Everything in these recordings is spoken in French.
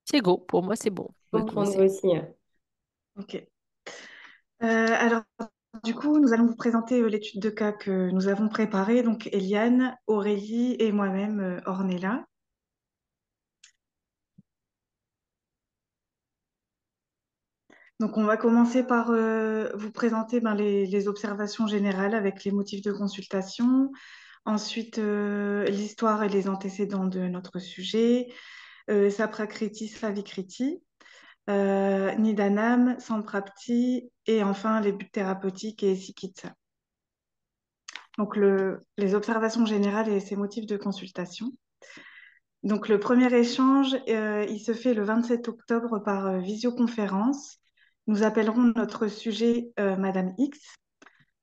C'est go. Pour moi, c'est bon. On peut Bon pour nous commencer. aussi. Ok. Alors, du coup, nous allons vous présenter l'étude de cas que nous avons préparée. Donc, Eliane, Aurélie et moi-même, Ornella. Donc, on va commencer par vous présenter les observations générales avec les motifs de consultation. Ensuite, l'histoire et les antécédents de notre sujet. Sa prakriti, sa vikriti. Nidanam, Samprapti. Et enfin, les buts thérapeutiques et Sikitsa. Donc, les observations générales et ses motifs de consultation. Donc, le premier échange, il se fait le 27 octobre par visioconférence. Nous appellerons notre sujet Madame X.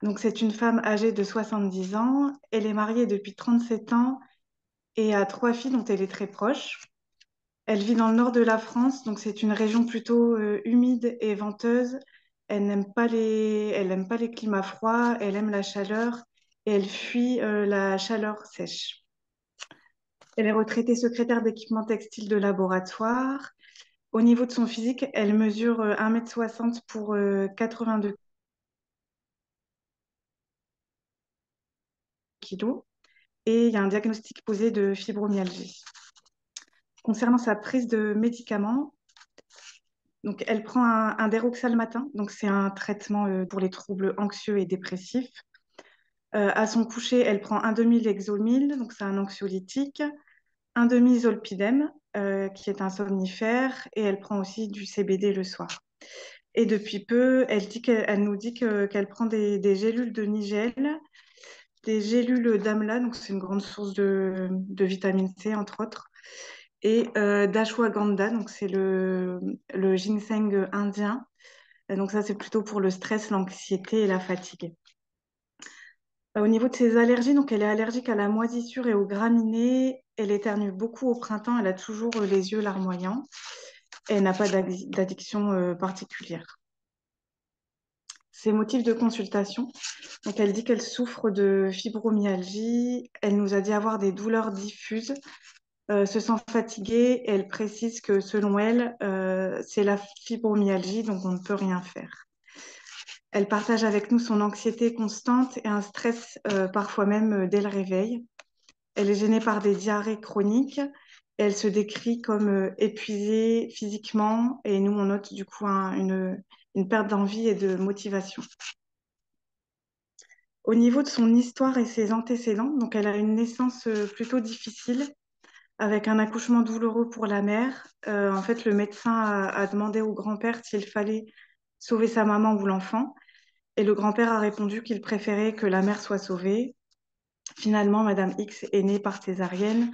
Donc, c'est une femme âgée de 70 ans. Elle est mariée depuis 37 ans et a trois filles dont elle est très proche. Elle vit dans le nord de la France, donc c'est une région plutôt humide et venteuse. Elle n'aime pas les climats froids, elle aime la chaleur et elle fuit la chaleur sèche. Elle est retraitée secrétaire d'équipement textile de laboratoire. Au niveau de son physique, elle mesure 1,60 m pour 82 kilos et il y a un diagnostic posé de fibromyalgie. Concernant sa prise de médicaments, donc elle prend un Deroxal matin, donc c'est un traitement pour les troubles anxieux et dépressifs. À son coucher, elle prend un demi-Lexomil, donc c'est un anxiolytique, un demi-Zolpidem, qui est un somnifère, et elle prend aussi du CBD le soir. Et depuis peu, elle nous dit qu'elle prend des gélules de Nigel, des gélules d'Amla, donc c'est une grande source de vitamine C, entre autres, et d'ashwagandha, donc c'est le ginseng indien. Et donc ça, c'est plutôt pour le stress, l'anxiété et la fatigue. Au niveau de ses allergies, donc elle est allergique à la moisissure et aux graminées. Elle éternue beaucoup au printemps. Elle a toujours les yeux larmoyants. Et elle n'a pas d'addiction particulière. Ses motifs de consultation. Donc elle dit qu'elle souffre de fibromyalgie. Elle nous a dit avoir des douleurs diffuses, se sent fatiguée. Et elle précise que selon elle, c'est la fibromyalgie, donc on ne peut rien faire. Elle partage avec nous son anxiété constante et un stress parfois même dès le réveil. Elle est gênée par des diarrhées chroniques. Elle se décrit comme épuisée physiquement et nous, on note du coup une perte d'envie et de motivation. Au niveau de son histoire et ses antécédents, donc elle a une naissance plutôt difficile avec un accouchement douloureux pour la mère. En fait, le médecin a demandé au grand-père s'il fallait sauver sa maman ou l'enfant. Et le grand-père a répondu qu'il préférait que la mère soit sauvée. Finalement, Madame X est née par césarienne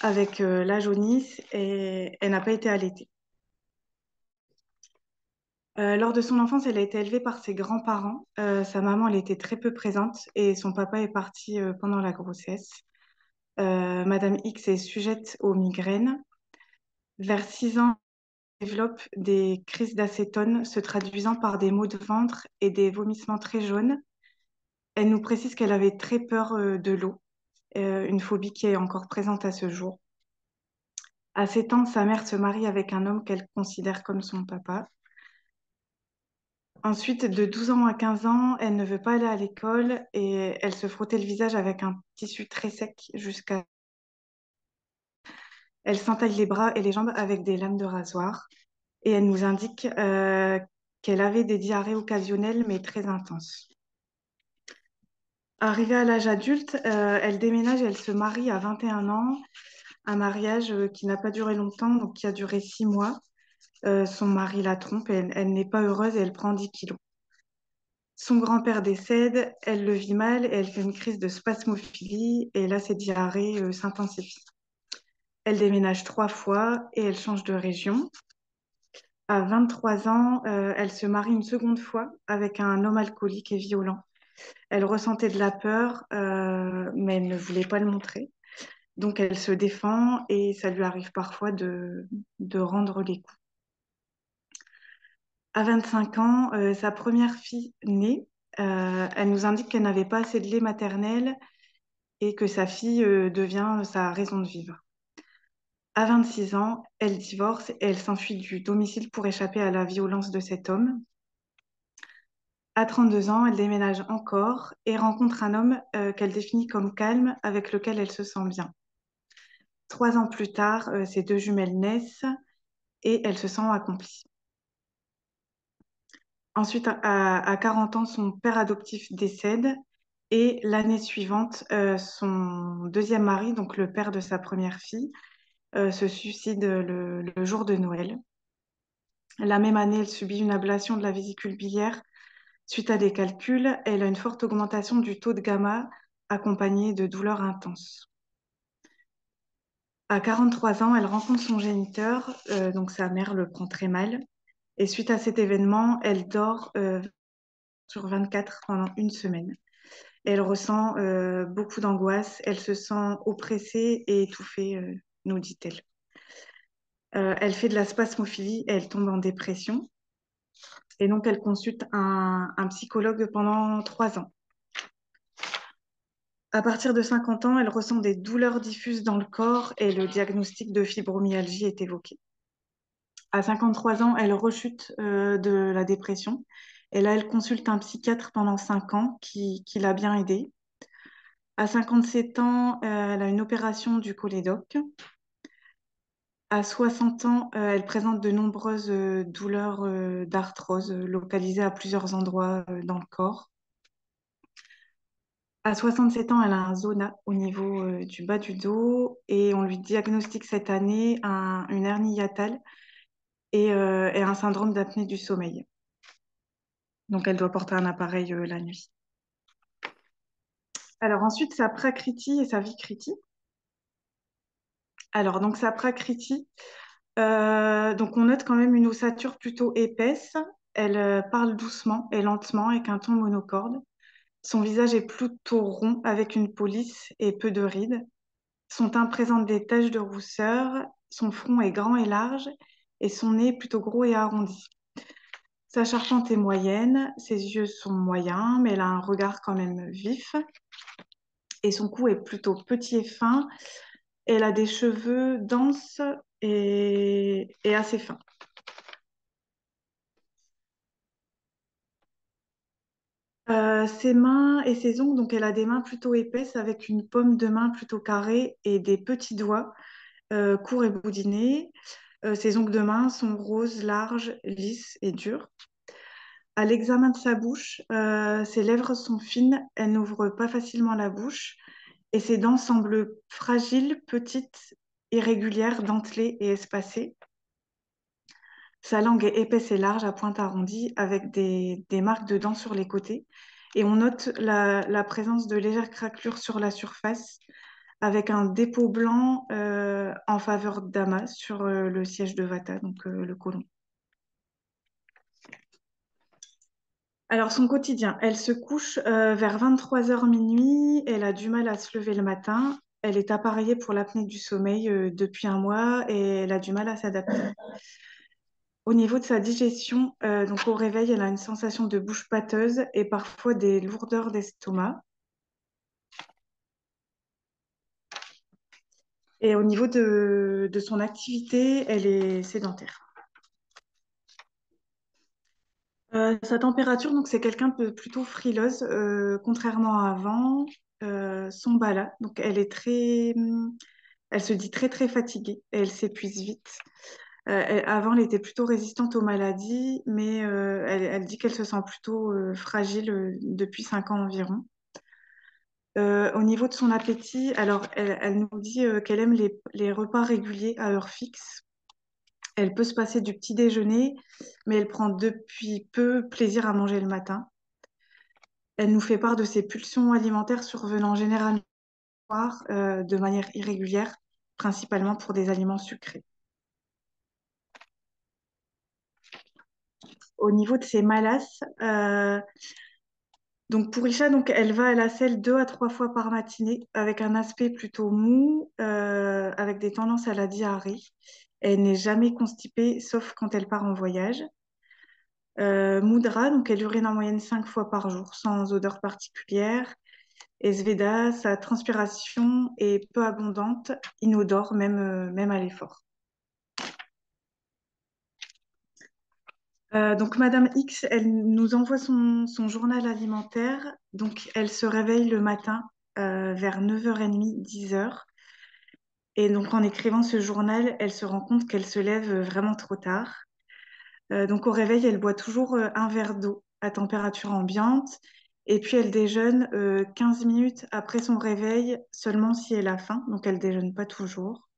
avec la jaunisse et elle n'a pas été allaitée. Lors de son enfance, elle a été élevée par ses grands-parents. Sa maman, elle était très peu présente et son papa est parti pendant la grossesse. Madame X est sujette aux migraines. Vers 6 ans, elle développe des crises d'acétone se traduisant par des maux de ventre et des vomissements très jaunes. Elle nous précise qu'elle avait très peur de l'eau, une phobie qui est encore présente à ce jour. À 7 ans, sa mère se marie avec un homme qu'elle considère comme son papa. Ensuite, de 12 ans à 15 ans, elle ne veut pas aller à l'école et elle se frottait le visage avec un tissu très sec jusqu'à... Elle s'entaille les bras et les jambes avec des lames de rasoir et elle nous indique qu'elle avait des diarrhées occasionnelles mais très intenses. Arrivée à l'âge adulte, elle déménage et elle se marie à 21 ans, un mariage qui n'a pas duré longtemps, donc qui a duré 6 mois. Son mari la trompe et elle n'est pas heureuse et elle prend 10 kilos. Son grand-père décède, elle le vit mal et elle fait une crise de spasmophilie et là, ses diarrhées s'intensifient. Elle déménage 3 fois et elle change de région. À 23 ans, elle se marie une seconde fois avec un homme alcoolique et violent. Elle ressentait de la peur, mais elle ne voulait pas le montrer. Donc, elle se défend et ça lui arrive parfois de rendre les coups. À 25 ans, sa première fille naît. Elle nous indique qu'elle n'avait pas assez de lait maternel et que sa fille devient sa raison de vivre. À 26 ans, elle divorce et elle s'enfuit du domicile pour échapper à la violence de cet homme. À 32 ans, elle déménage encore et rencontre un homme qu'elle définit comme calme, avec lequel elle se sent bien. 3 ans plus tard, ses deux jumelles naissent et elle se sent accomplie. Ensuite, à 40 ans, son père adoptif décède et l'année suivante, son deuxième mari, donc le père de sa première fille, se suicide le jour de Noël. La même année, elle subit une ablation de la vésicule biliaire suite à des calculs. Elle a une forte augmentation du taux de gamma accompagnée de douleurs intenses. À 43 ans, elle rencontre son géniteur, donc sa mère le prend très mal. Et suite à cet événement, elle dort sur 24 pendant une semaine. Elle ressent beaucoup d'angoisse, elle se sent oppressée et étouffée, nous dit-elle. Elle fait de la spasmophilie et elle tombe en dépression. Et donc, elle consulte un psychologue pendant 3 ans. À partir de 50 ans, elle ressent des douleurs diffuses dans le corps et le diagnostic de fibromyalgie est évoqué. À 53 ans, elle rechute de la dépression. Et là, elle consulte un psychiatre pendant 5 ans qui l'a bien aidée. À 57 ans, elle a une opération du cholédoque. À 60 ans, elle présente de nombreuses douleurs d'arthrose localisées à plusieurs endroits dans le corps. À 67 ans, elle a un zona au niveau du bas du dos et on lui diagnostique cette année une hernie hiatale et un syndrome d'apnée du sommeil. Donc, elle doit porter un appareil la nuit. Alors ensuite, sa prakriti et sa vikriti. Alors, donc sa prakriti, donc on note quand même une ossature plutôt épaisse. Elle parle doucement et lentement avec un ton monocorde. Son visage est plutôt rond avec une peau lisse et peu de rides. Son teint présente des taches de rousseur. Son front est grand et large et son nez plutôt gros et arrondi. Sa charpente est moyenne, ses yeux sont moyens, mais elle a un regard quand même vif. Et son cou est plutôt petit et fin. Elle a des cheveux denses et assez fins. Ses mains et ses ongles, donc elle a des mains plutôt épaisses avec une paume de main plutôt carrée et des petits doigts courts et boudinés. Ses ongles de main sont roses, larges, lisses et durs. À l'examen de sa bouche, ses lèvres sont fines, elle n'ouvre pas facilement la bouche et ses dents semblent fragiles, petites, irrégulières, dentelées et espacées. Sa langue est épaisse et large, à pointe arrondie, avec des marques de dents sur les côtés. Et on note la présence de légères craquelures sur la surface, avec un dépôt blanc en faveur d'Ama sur le siège de Vata, donc le côlon. Alors, son quotidien, elle se couche vers 23 h minuit, elle a du mal à se lever le matin, elle est appareillée pour l'apnée du sommeil depuis un mois et elle a du mal à s'adapter. Au niveau de sa digestion, donc au réveil, elle a une sensation de bouche pâteuse et parfois des lourdeurs d'estomac. Et au niveau de son activité, elle est sédentaire. Sa température, donc c'est quelqu'un de plutôt frileuse, contrairement à avant. Son bala, donc elle se dit très très fatiguée et elle s'épuise vite. Avant, elle était plutôt résistante aux maladies, mais elle dit qu'elle se sent plutôt fragile depuis 5 ans environ. Au niveau de son appétit, alors elle nous dit qu'elle aime les repas réguliers à heure fixe. Elle peut se passer du petit déjeuner, mais elle prend depuis peu plaisir à manger le matin. Elle nous fait part de ses pulsions alimentaires survenant généralement de manière irrégulière, principalement pour des aliments sucrés. Au niveau de ses malas, donc pour Isha, donc elle va à la selle 2 à 3 fois par matinée avec un aspect plutôt mou, avec des tendances à la diarrhée. Elle n'est jamais constipée, sauf quand elle part en voyage. Moudra, donc elle urine en moyenne 5 fois par jour, sans odeur particulière. Et Sveda, sa transpiration est peu abondante, inodore, même à l'effort. Donc, Madame X, elle nous envoie son journal alimentaire. Donc, elle se réveille le matin vers 9h30, 10h. Et donc, en écrivant ce journal, elle se rend compte qu'elle se lève vraiment trop tard. Donc, au réveil, elle boit toujours un verre d'eau à température ambiante. Et puis, elle déjeune 15 minutes après son réveil, seulement si elle a faim. Donc, elle déjeune pas toujours.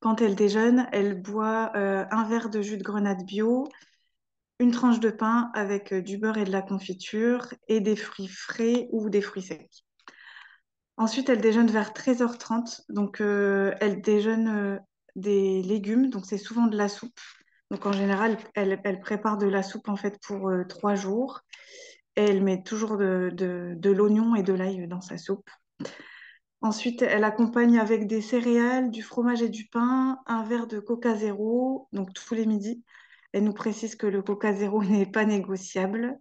Quand elle déjeune, elle boit un verre de jus de grenade bio, une tranche de pain avec du beurre et de la confiture et des fruits frais ou des fruits secs. Ensuite, elle déjeune vers 13h30. Donc, elle déjeune des légumes. Donc, c'est souvent de la soupe. Donc, en général, elle prépare de la soupe en fait pour 3 jours. Et elle met toujours de l'oignon et de l'ail dans sa soupe. Ensuite, elle accompagne avec des céréales, du fromage et du pain, un verre de Coca Zéro, donc tous les midis. Elle nous précise que le Coca Zéro n'est pas négociable.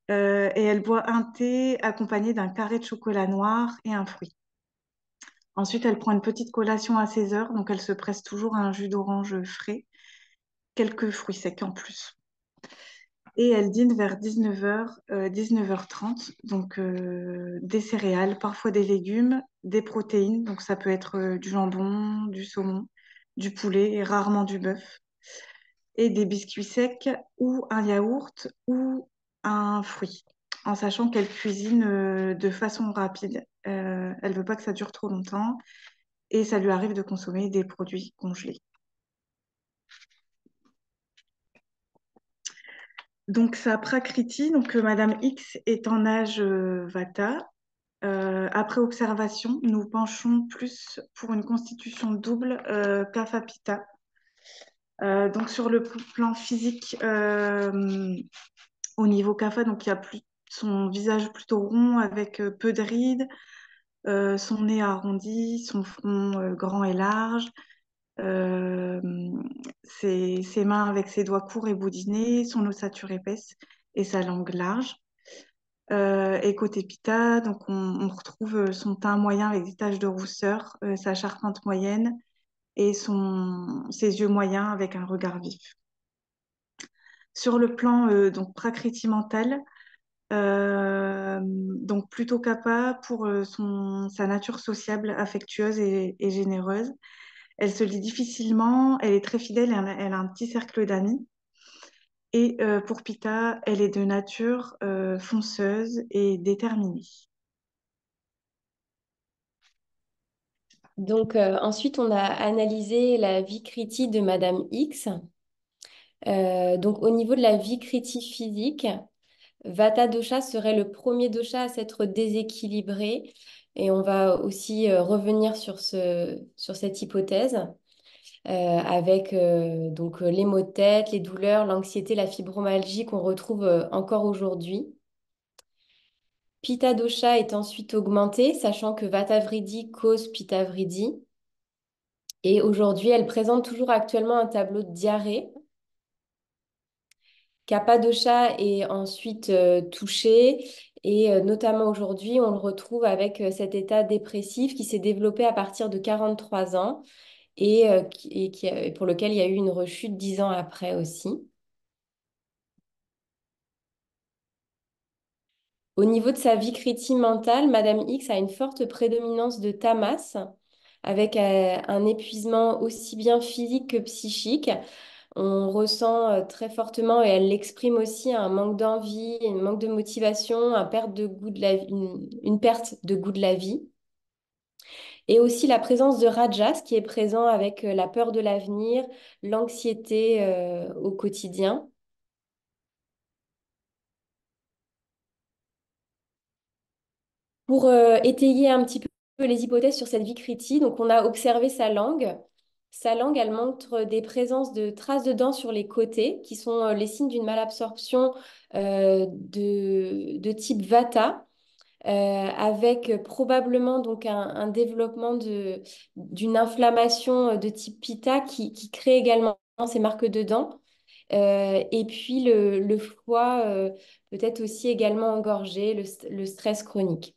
Et elle boit un thé accompagné d'un carré de chocolat noir et un fruit. Ensuite, elle prend une petite collation à 16h, donc elle se presse toujours un jus d'orange frais, quelques fruits secs en plus. Et elle dîne vers 19h, 19h30, donc des céréales, parfois des légumes, des protéines, donc ça peut être du jambon, du saumon, du poulet et rarement du bœuf, et des biscuits secs ou un yaourt ou un fruit, en sachant qu'elle cuisine de façon rapide. Elle veut pas que ça dure trop longtemps et ça lui arrive de consommer des produits congelés. Donc sa prakriti, donc Madame X est en âge Vata. Après observation, nous penchons plus pour une constitution double Kapha-Pitta. Donc sur le plan physique, au niveau Kapha, donc il y a son visage plutôt rond avec peu de rides, son nez arrondi, son front grand et large, euh, ses mains avec ses doigts courts et boudinés, son ossature épaisse et sa langue large. Et côté Pitta, donc on retrouve son teint moyen avec des taches de rousseur, sa charpente moyenne et ses yeux moyens avec un regard vif. Sur le plan donc prakriti mental, donc plutôt Kappa pour sa nature sociable, affectueuse et généreuse. Elle se lie difficilement, elle est très fidèle, elle a un petit cercle d'amis. Et pour Pitta, elle est de nature fonceuse et déterminée. Donc, ensuite, on a analysé la vie critique de Madame X. Donc, au niveau de la vie critique physique, Vata dosha serait le premier dosha à s'être déséquilibré. Et on va aussi revenir sur cette hypothèse avec donc les maux de tête, les douleurs, l'anxiété, la fibromyalgie qu'on retrouve encore aujourd'hui. Pitta dosha est ensuite augmenté, sachant que Vata vriddhi cause Pitta vriddhi. Et aujourd'hui, elle présente toujours actuellement un tableau de diarrhée. Kapha-dosha est ensuite touché et notamment aujourd'hui, on le retrouve avec cet état dépressif qui s'est développé à partir de 43 ans et pour lequel il y a eu une rechute 10 ans après aussi. Au niveau de sa vie critique mentale, Madame X a une forte prédominance de tamas avec un épuisement aussi bien physique que psychique. On ressent très fortement, et elle l'exprime aussi, un manque d'envie, un manque de motivation, une perte de goût de la vie. Et aussi la présence de Rajas qui est présent avec la peur de l'avenir, l'anxiété au quotidien. Pour étayer un petit peu les hypothèses sur cette vie critique, donc on a observé sa langue. Sa langue, elle montre des présences de traces de dents sur les côtés, qui sont les signes d'une malabsorption de type Vata, avec probablement donc un développement d'une inflammation de type Pitta qui crée également ces marques de dents. Et puis le foie peut-être aussi également engorgé, le stress chronique.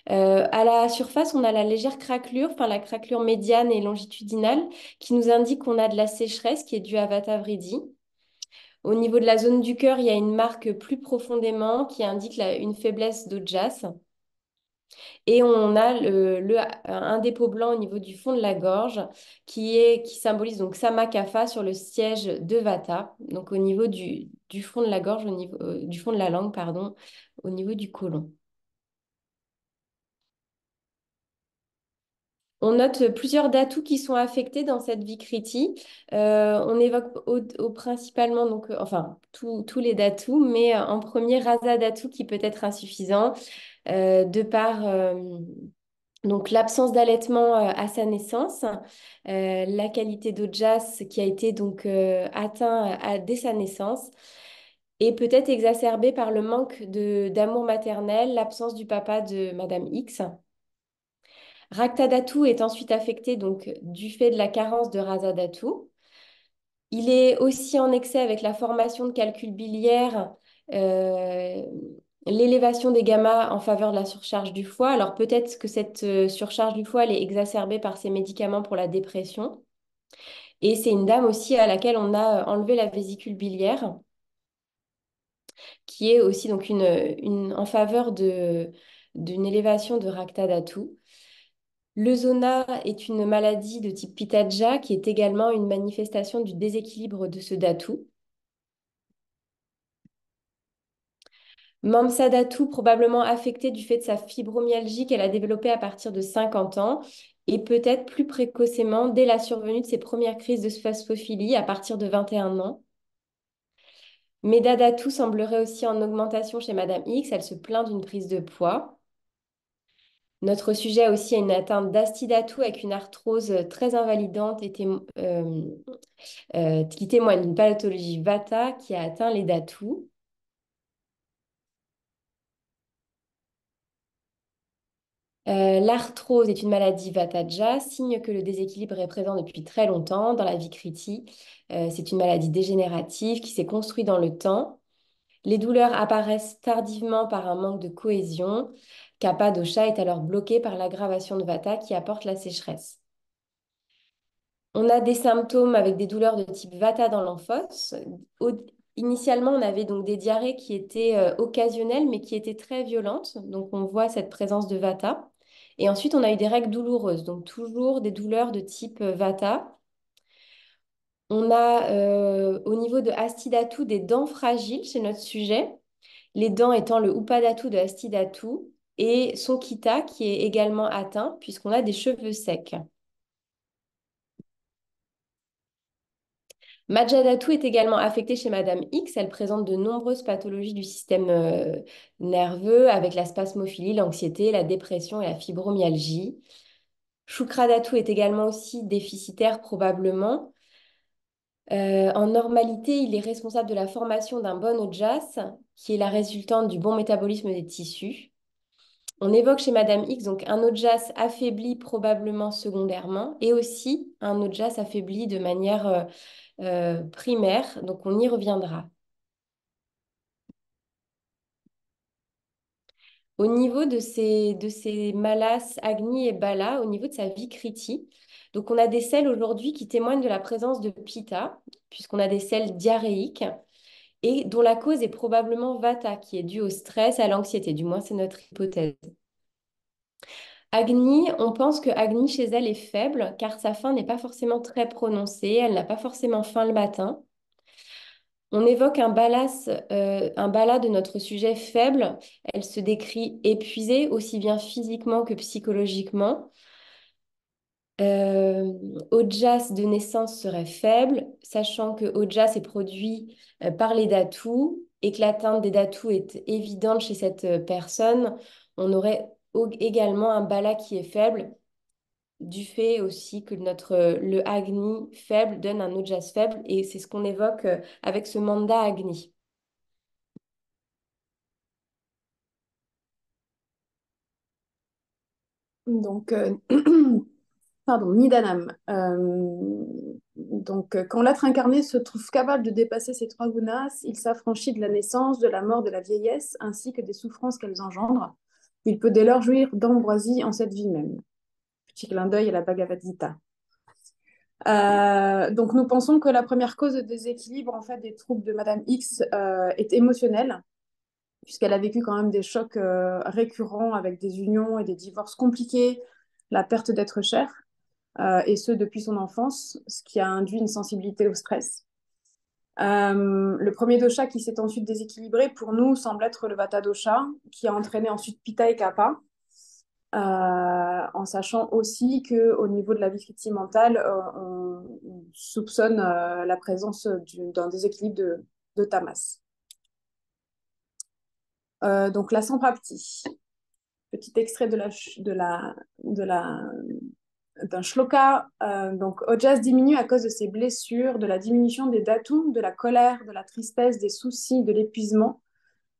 À la surface, on a la légère craquelure, enfin la craquelure médiane et longitudinale, qui nous indique qu'on a de la sécheresse qui est due à Vata Vriddhi. Au niveau de la zone du cœur, il y a une marque plus profondément qui indique une faiblesse d'Ojas. Et on a un dépôt blanc au niveau du fond de la gorge qui symbolise donc Samakapha sur le siège de Vata, donc au niveau du fond de la gorge, au niveau, du fond de la langue, pardon, au niveau du côlon. On note plusieurs datus qui sont affectés dans cette Vikriti. On évoque principalement donc, enfin tous les datus, mais en premier Rasa Datu qui peut être insuffisant de par donc l'absence d'allaitement à sa naissance, la qualité d'Ojas qui a été donc atteint dès sa naissance et peut-être exacerbée par le manque d'amour maternel, l'absence du papa de Madame X. Raktadatu est ensuite affecté donc du fait de la carence de Rasadatu. Il est aussi en excès avec la formation de calculs biliaires, euh, l'élévation des gammas en faveur de la surcharge du foie. Alors peut-être que cette surcharge du foie elle est exacerbée par ces médicaments pour la dépression. Et c'est une dame aussi à laquelle on a enlevé la vésicule biliaire, qui est aussi donc en faveur d'une élévation de Raktadatu. Le zona est une maladie de type Pittaja qui est également une manifestation du déséquilibre de ce datu. Mamsa Datu, probablement affectée du fait de sa fibromyalgie qu'elle a développée à partir de 50 ans et peut-être plus précocement dès la survenue de ses premières crises de sphosophilie à partir de 21 ans. Meda Datu semblerait aussi en augmentation chez Madame X. Elle se plaint d'une prise de poids. Notre sujet a aussi une atteinte d'astidatu avec une arthrose très invalidante qui témoigne d'une pathologie Vata qui a atteint les datus. L'arthrose est une maladie Vataja, signe que le déséquilibre est présent depuis très longtemps dans la vie critique. C'est une maladie dégénérative qui s'est construite dans le temps. Les douleurs apparaissent tardivement par un manque de cohésion. Kapha dosha est alors bloqué par l'aggravation de Vata qui apporte la sécheresse. On a des symptômes avec des douleurs de type Vata dans l'enfos. Initialement, on avait donc des diarrhées qui étaient occasionnelles, mais qui étaient très violentes. Donc, on voit cette présence de Vata. Et ensuite, on a eu des règles douloureuses, donc toujours des douleurs de type Vata. On a au niveau de Astidatu des dents fragiles chez notre sujet, les dents étant le Upadatu de Astidatu et son Kita qui est également atteint puisqu'on a des cheveux secs. Majadatu est également affectée chez Madame X. Elle présente de nombreuses pathologies du système nerveux avec la spasmophilie, l'anxiété, la dépression et la fibromyalgie. Shukradatu est également aussi déficitaire probablement. En normalité, il est responsable de la formation d'un bon ojas, qui est la résultante du bon métabolisme des tissus. On évoque chez Madame X donc un ojas affaibli probablement secondairement et aussi un ojas affaibli de manière primaire, donc on y reviendra. Au niveau de ces malas, Agni et Bala, au niveau de sa vikriti, donc on a des selles aujourd'hui qui témoignent de la présence de Pitta, puisqu'on a des selles diarrhéiques, et dont la cause est probablement Vata, qui est due au stress, à l'anxiété, du moins c'est notre hypothèse. Agni, on pense que Agni chez elle est faible, car sa faim n'est pas forcément très prononcée, elle n'a pas forcément faim le matin. On évoque un bala de notre sujet faible. Elle se décrit épuisée, aussi bien physiquement que psychologiquement. Euh, Ojas de naissance serait faible, sachant que Ojas est produit par les datus et que l'atteinte des datus est évidente chez cette personne. On aurait également un bala qui est faible, du fait aussi que le Agni faible donne un Ojas faible, et c'est ce qu'on évoque avec ce manda Agni. Donc, Pardon, Nidanam. Quand l'être incarné se trouve capable de dépasser ces trois gunas, il s'affranchit de la naissance, de la mort, de la vieillesse, ainsi que des souffrances qu'elles engendrent. Il peut dès lors jouir d'ambroisie en cette vie même. Petit clin d'œil à la Bhagavad Gita. Donc, nous pensons que la première cause de déséquilibre en fait, des troubles de Madame X est émotionnelle, puisqu'elle a vécu quand même des chocs récurrents avec des unions et des divorces compliqués, la perte d'être cher, et ce depuis son enfance, ce qui a induit une sensibilité au stress. Le premier dosha qui s'est ensuite déséquilibré pour nous semble être le Vata dosha, qui a entraîné ensuite Pitta et Kapha, en sachant aussi qu'au niveau de la vie mentale, on soupçonne la présence d'un déséquilibre de tamas. Donc la samprapti, petit extrait d'un shloka. Donc Ojas diminue à cause de ses blessures, de la diminution des datus, de la colère, de la tristesse, des soucis, de l'épuisement,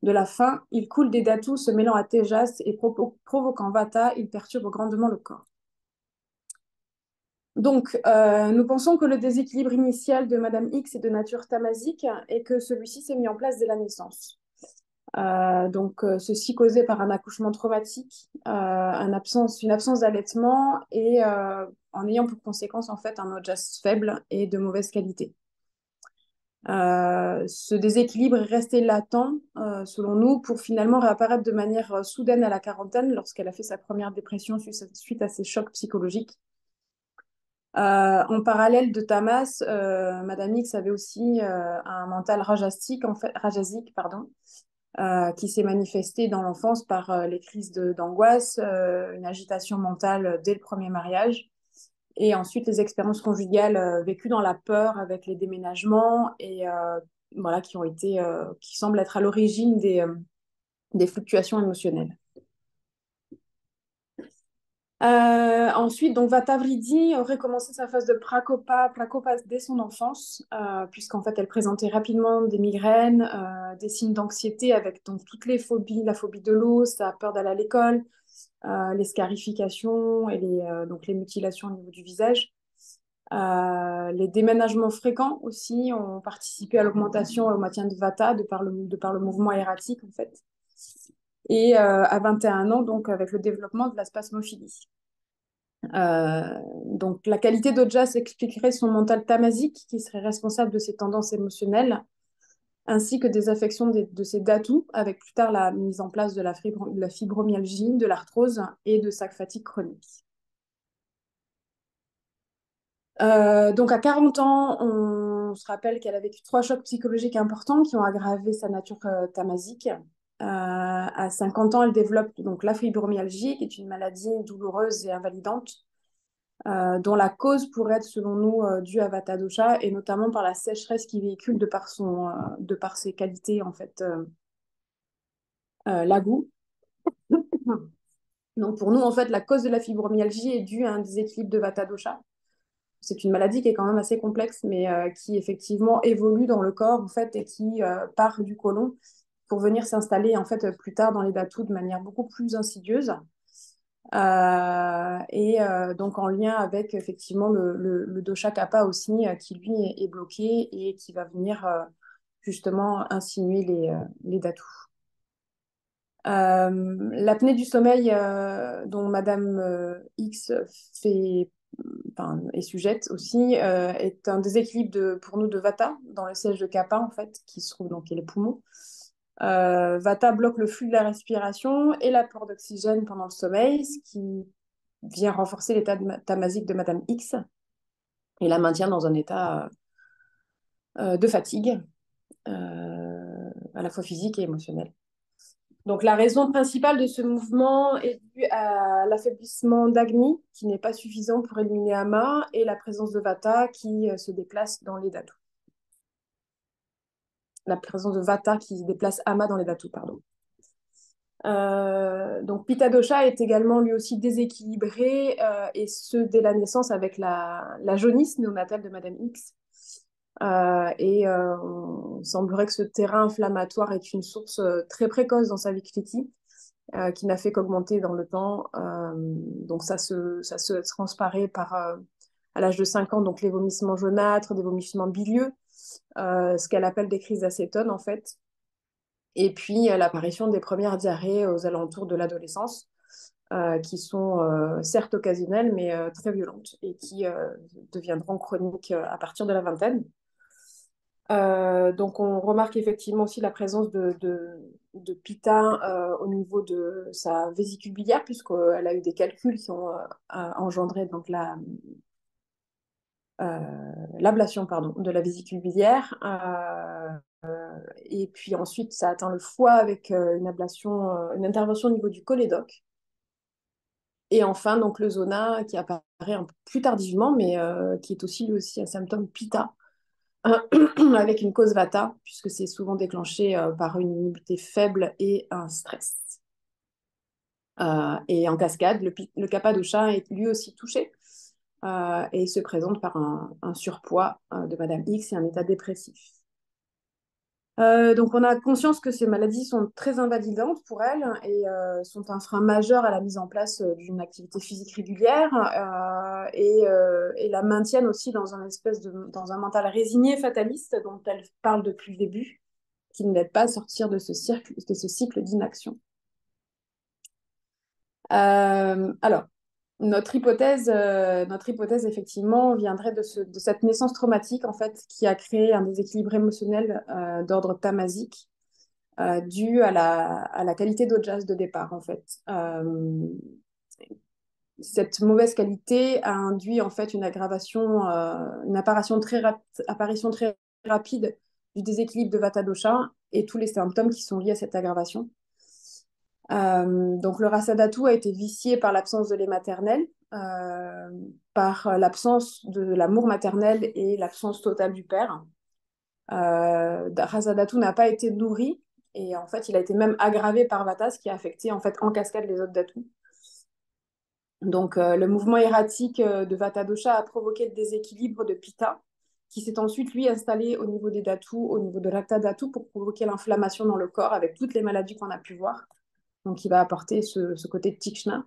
de la faim. Il coule des datus se mêlant à Tejas et provoquant Vata, il perturbe grandement le corps. Donc, nous pensons que le déséquilibre initial de Madame X est de nature tamasique et que celui-ci s'est mis en place dès la naissance. Ceci causé par un accouchement traumatique, une absence d'allaitement et en ayant pour conséquence en fait un ojas faible et de mauvaise qualité. Ce déséquilibre est resté latent, selon nous, pour finalement réapparaître de manière soudaine à la quarantaine lorsqu'elle a fait sa première dépression suite à ses chocs psychologiques. En parallèle de Tamas, Madame X avait aussi un mental rajasique, pardon, qui s'est manifesté dans l'enfance par les crises d'angoisse, une agitation mentale dès le premier mariage, et ensuite les expériences conjugales vécues dans la peur avec les déménagements et voilà, qui semblent être à l'origine des fluctuations émotionnelles. Ensuite, donc Vatavridi aurait commencé sa phase de prakopa dès son enfance, puisqu'en fait elle présentait rapidement des migraines, des signes d'anxiété avec donc toutes les phobies, la phobie de l'eau, sa peur d'aller à l'école, les scarifications et donc les mutilations au niveau du visage. Les déménagements fréquents aussi ont participé à l'augmentation et au maintien de Vata de par le mouvement erratique en fait. Et à 21 ans, donc avec le développement de la spasmophilie. Donc la qualité d'Ojas expliquerait son mental tamasique qui serait responsable de ses tendances émotionnelles, ainsi que des affections de ses datus, avec plus tard la mise en place de la fibromyalgie, de l'arthrose et de sa fatigue chronique. Donc à 40 ans, on se rappelle qu'elle a vécu 3 chocs psychologiques importants qui ont aggravé sa nature tamasique. À 50 ans, elle développe donc la fibromyalgie, qui est une maladie douloureuse et invalidante, dont la cause pourrait être, selon nous, due à Vata dosha, et notamment par la sécheresse qui véhicule de par ses qualités, en fait, l'agou. Donc pour nous, en fait, la cause de la fibromyalgie est due à un déséquilibre de Vata dosha. C'est une maladie qui est quand même assez complexe, mais qui effectivement évolue dans le corps, en fait, et qui part du côlon pour venir s'installer, en fait, plus tard dans les datus de manière beaucoup plus insidieuse. Donc en lien avec effectivement le dosha kapha aussi, qui lui est bloqué et qui va venir justement insinuer les datus. L'apnée du sommeil dont Madame X est sujette aussi est un déséquilibre pour nous de Vata dans le siège de Kapha en fait, qui se trouve donc les poumons. Vata bloque le flux de la respiration et l'apport d'oxygène pendant le sommeil, ce qui vient renforcer l'état tamasique de Madame X et la maintient dans un état de fatigue, à la fois physique et émotionnelle. Donc la raison principale de ce mouvement est due à l'affaiblissement d'Agni, qui n'est pas suffisant pour éliminer Ama, et la présence de Vata qui se déplace dans les datus. La présence de Vata qui déplace Ama dans les datus, pardon. Donc Pitta dosha est également lui aussi déséquilibré, et ce dès la naissance avec la jaunisse néonatale de Madame X. On semblerait que ce terrain inflammatoire est une source très précoce dans sa vie critique, qui n'a fait qu'augmenter dans le temps. Donc ça se transparaît par, à l'âge de 5 ans, donc les vomissements jaunâtres, des vomissements bilieux, ce qu'elle appelle des crises d'acétone en fait. Et puis l'apparition des premières diarrhées aux alentours de l'adolescence, qui sont certes occasionnelles, mais très violentes et qui deviendront chroniques à partir de la vingtaine. Donc on remarque effectivement aussi la présence de Pita au niveau de sa vésicule biliaire, puisqu'elle a eu des calculs qui ont engendré donc l'ablation pardon, de la vésicule biliaire. Et puis ensuite, ça atteint le foie avec une ablation, une intervention au niveau du cholédoque. Et enfin, donc le zona qui apparaît un peu plus tardivement, mais qui est aussi lui aussi un symptôme Pitta, avec une cause vata, puisque c'est souvent déclenché par une immunité faible et un stress. Et en cascade, le Kapha-dosha est lui aussi touché et se présente par un surpoids de Madame X et un état dépressif. Donc on a conscience que ces maladies sont très invalidantes pour elle et sont un frein majeur à la mise en place d'une activité physique régulière et la maintiennent aussi dans dans un mental résigné, fataliste dont elle parle depuis le début, qui ne l'aide pas à sortir de ce cycle d'inaction. Alors, notre hypothèse, effectivement, viendrait de cette naissance traumatique, en fait, qui a créé un déséquilibre émotionnel d'ordre tamasique, dû à la qualité d'audience de départ, en fait. Cette mauvaise qualité a induit, en fait, une aggravation, une apparition très rapide du déséquilibre de Vata Dosha et tous les symptômes qui sont liés à cette aggravation. Donc le Rasa Dhatu a été vicié par l'absence de lait maternel, par l'absence de l'amour maternel et l'absence totale du père. Rasa Dhatu n'a pas été nourri et en fait il a été même aggravé par Vata, ce qui a affecté en fait en cascade les autres Dhatu. Donc le mouvement erratique de Vata Dosha a provoqué le déséquilibre de Pitta, qui s'est ensuite lui installé au niveau des Dhatu, au niveau de Rakta Dhatu pour provoquer l'inflammation dans le corps avec toutes les maladies qu'on a pu voir. Donc, il va apporter ce côté tikshna.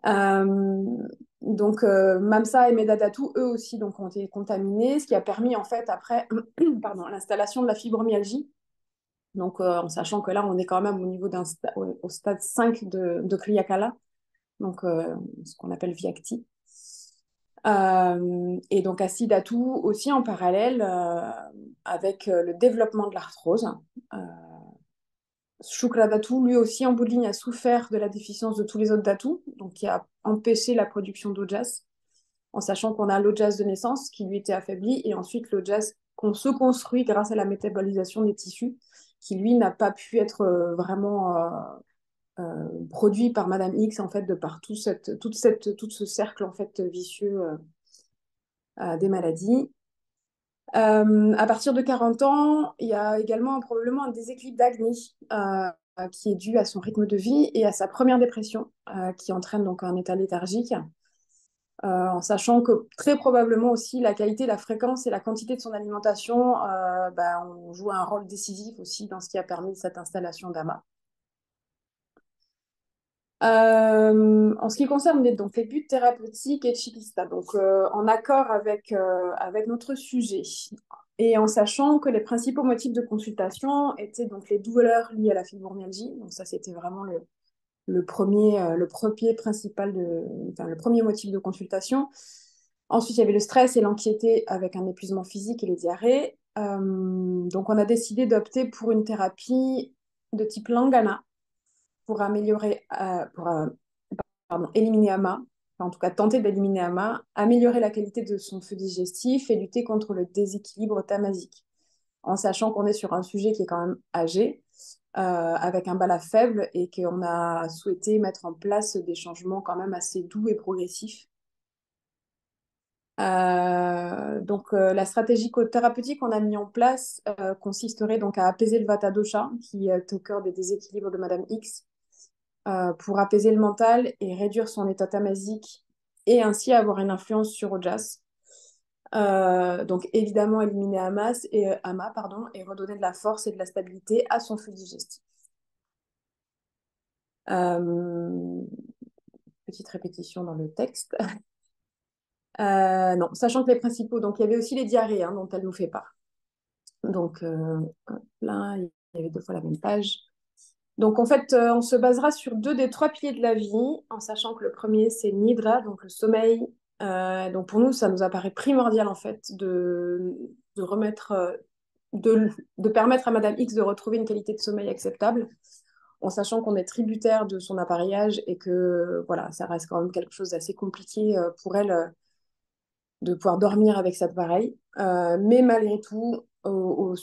Donc, Mamsa et Medadatu, eux aussi, donc, ont été contaminés, ce qui a permis, en fait, après, pardon, l'installation de la fibromyalgie. Donc, en sachant que là, on est quand même au niveau au stade 5 de Kriyakala, donc ce qu'on appelle Vyakti. Et donc, Asidatu aussi en parallèle avec le développement de l'arthrose. Shukradatu, lui aussi, en bout de ligne, a souffert de la déficience de tous les autres datus, donc qui a empêché la production d'ojas, en sachant qu'on a l'ojas de naissance qui lui était affaibli, et ensuite l'ojas qu'on se construit grâce à la métabolisation des tissus, qui lui n'a pas pu être vraiment produit par Madame X, en fait, de par tout ce cercle en fait, vicieux des maladies. À partir de 40 ans, il y a également probablement un déséquilibre d'Agni qui est dû à son rythme de vie et à sa première dépression qui entraîne donc un état léthargique, en sachant que très probablement aussi la qualité, la fréquence et la quantité de son alimentation ont joué un rôle décisif aussi dans ce qui a permis cette installation d'AMA. En ce qui concerne donc, les buts thérapeutiques et Chikista, donc en accord avec notre sujet, et en sachant que les principaux motifs de consultation étaient donc les douleurs liées à la fibromyalgie, donc ça c'était vraiment le premier principal le premier motif de consultation. Ensuite, il y avait le stress et l'anxiété avec un épuisement physique et les diarrhées. Donc on a décidé d'opter pour une thérapie de type Lingana pour éliminer AMA, enfin, en tout cas tenter d'éliminer AMA, améliorer la qualité de son feu digestif et lutter contre le déséquilibre tamasique, en sachant qu'on est sur un sujet qui est quand même âgé, avec un bala faible et qu'on a souhaité mettre en place des changements quand même assez doux et progressifs. Donc la stratégie thérapeutique qu'on a mis en place consisterait donc à apaiser le Vata Dosha, qui est au cœur des déséquilibres de Madame X, pour apaiser le mental et réduire son état tamasique et ainsi avoir une influence sur Ojas. Donc évidemment éliminer Ama et redonner de la force et de la stabilité à son flux digestif. Euh, Petite répétition dans le texte. Non, sachant que les principaux, donc il y avait aussi les diarrhées hein, dont elle nous fait part. Donc là, il y avait 2 fois la même page. Donc en fait, on se basera sur 2 des 3 piliers de la vie, en sachant que le premier, c'est Nidra, donc le sommeil. Donc pour nous, ça nous apparaît primordial en fait de remettre, de permettre à Madame X de retrouver une qualité de sommeil acceptable, en sachant qu'on est tributaire de son appareillage et que voilà, ça reste quand même quelque chose d'assez compliqué pour elle de pouvoir dormir avec cet appareil. Mais malgré tout, au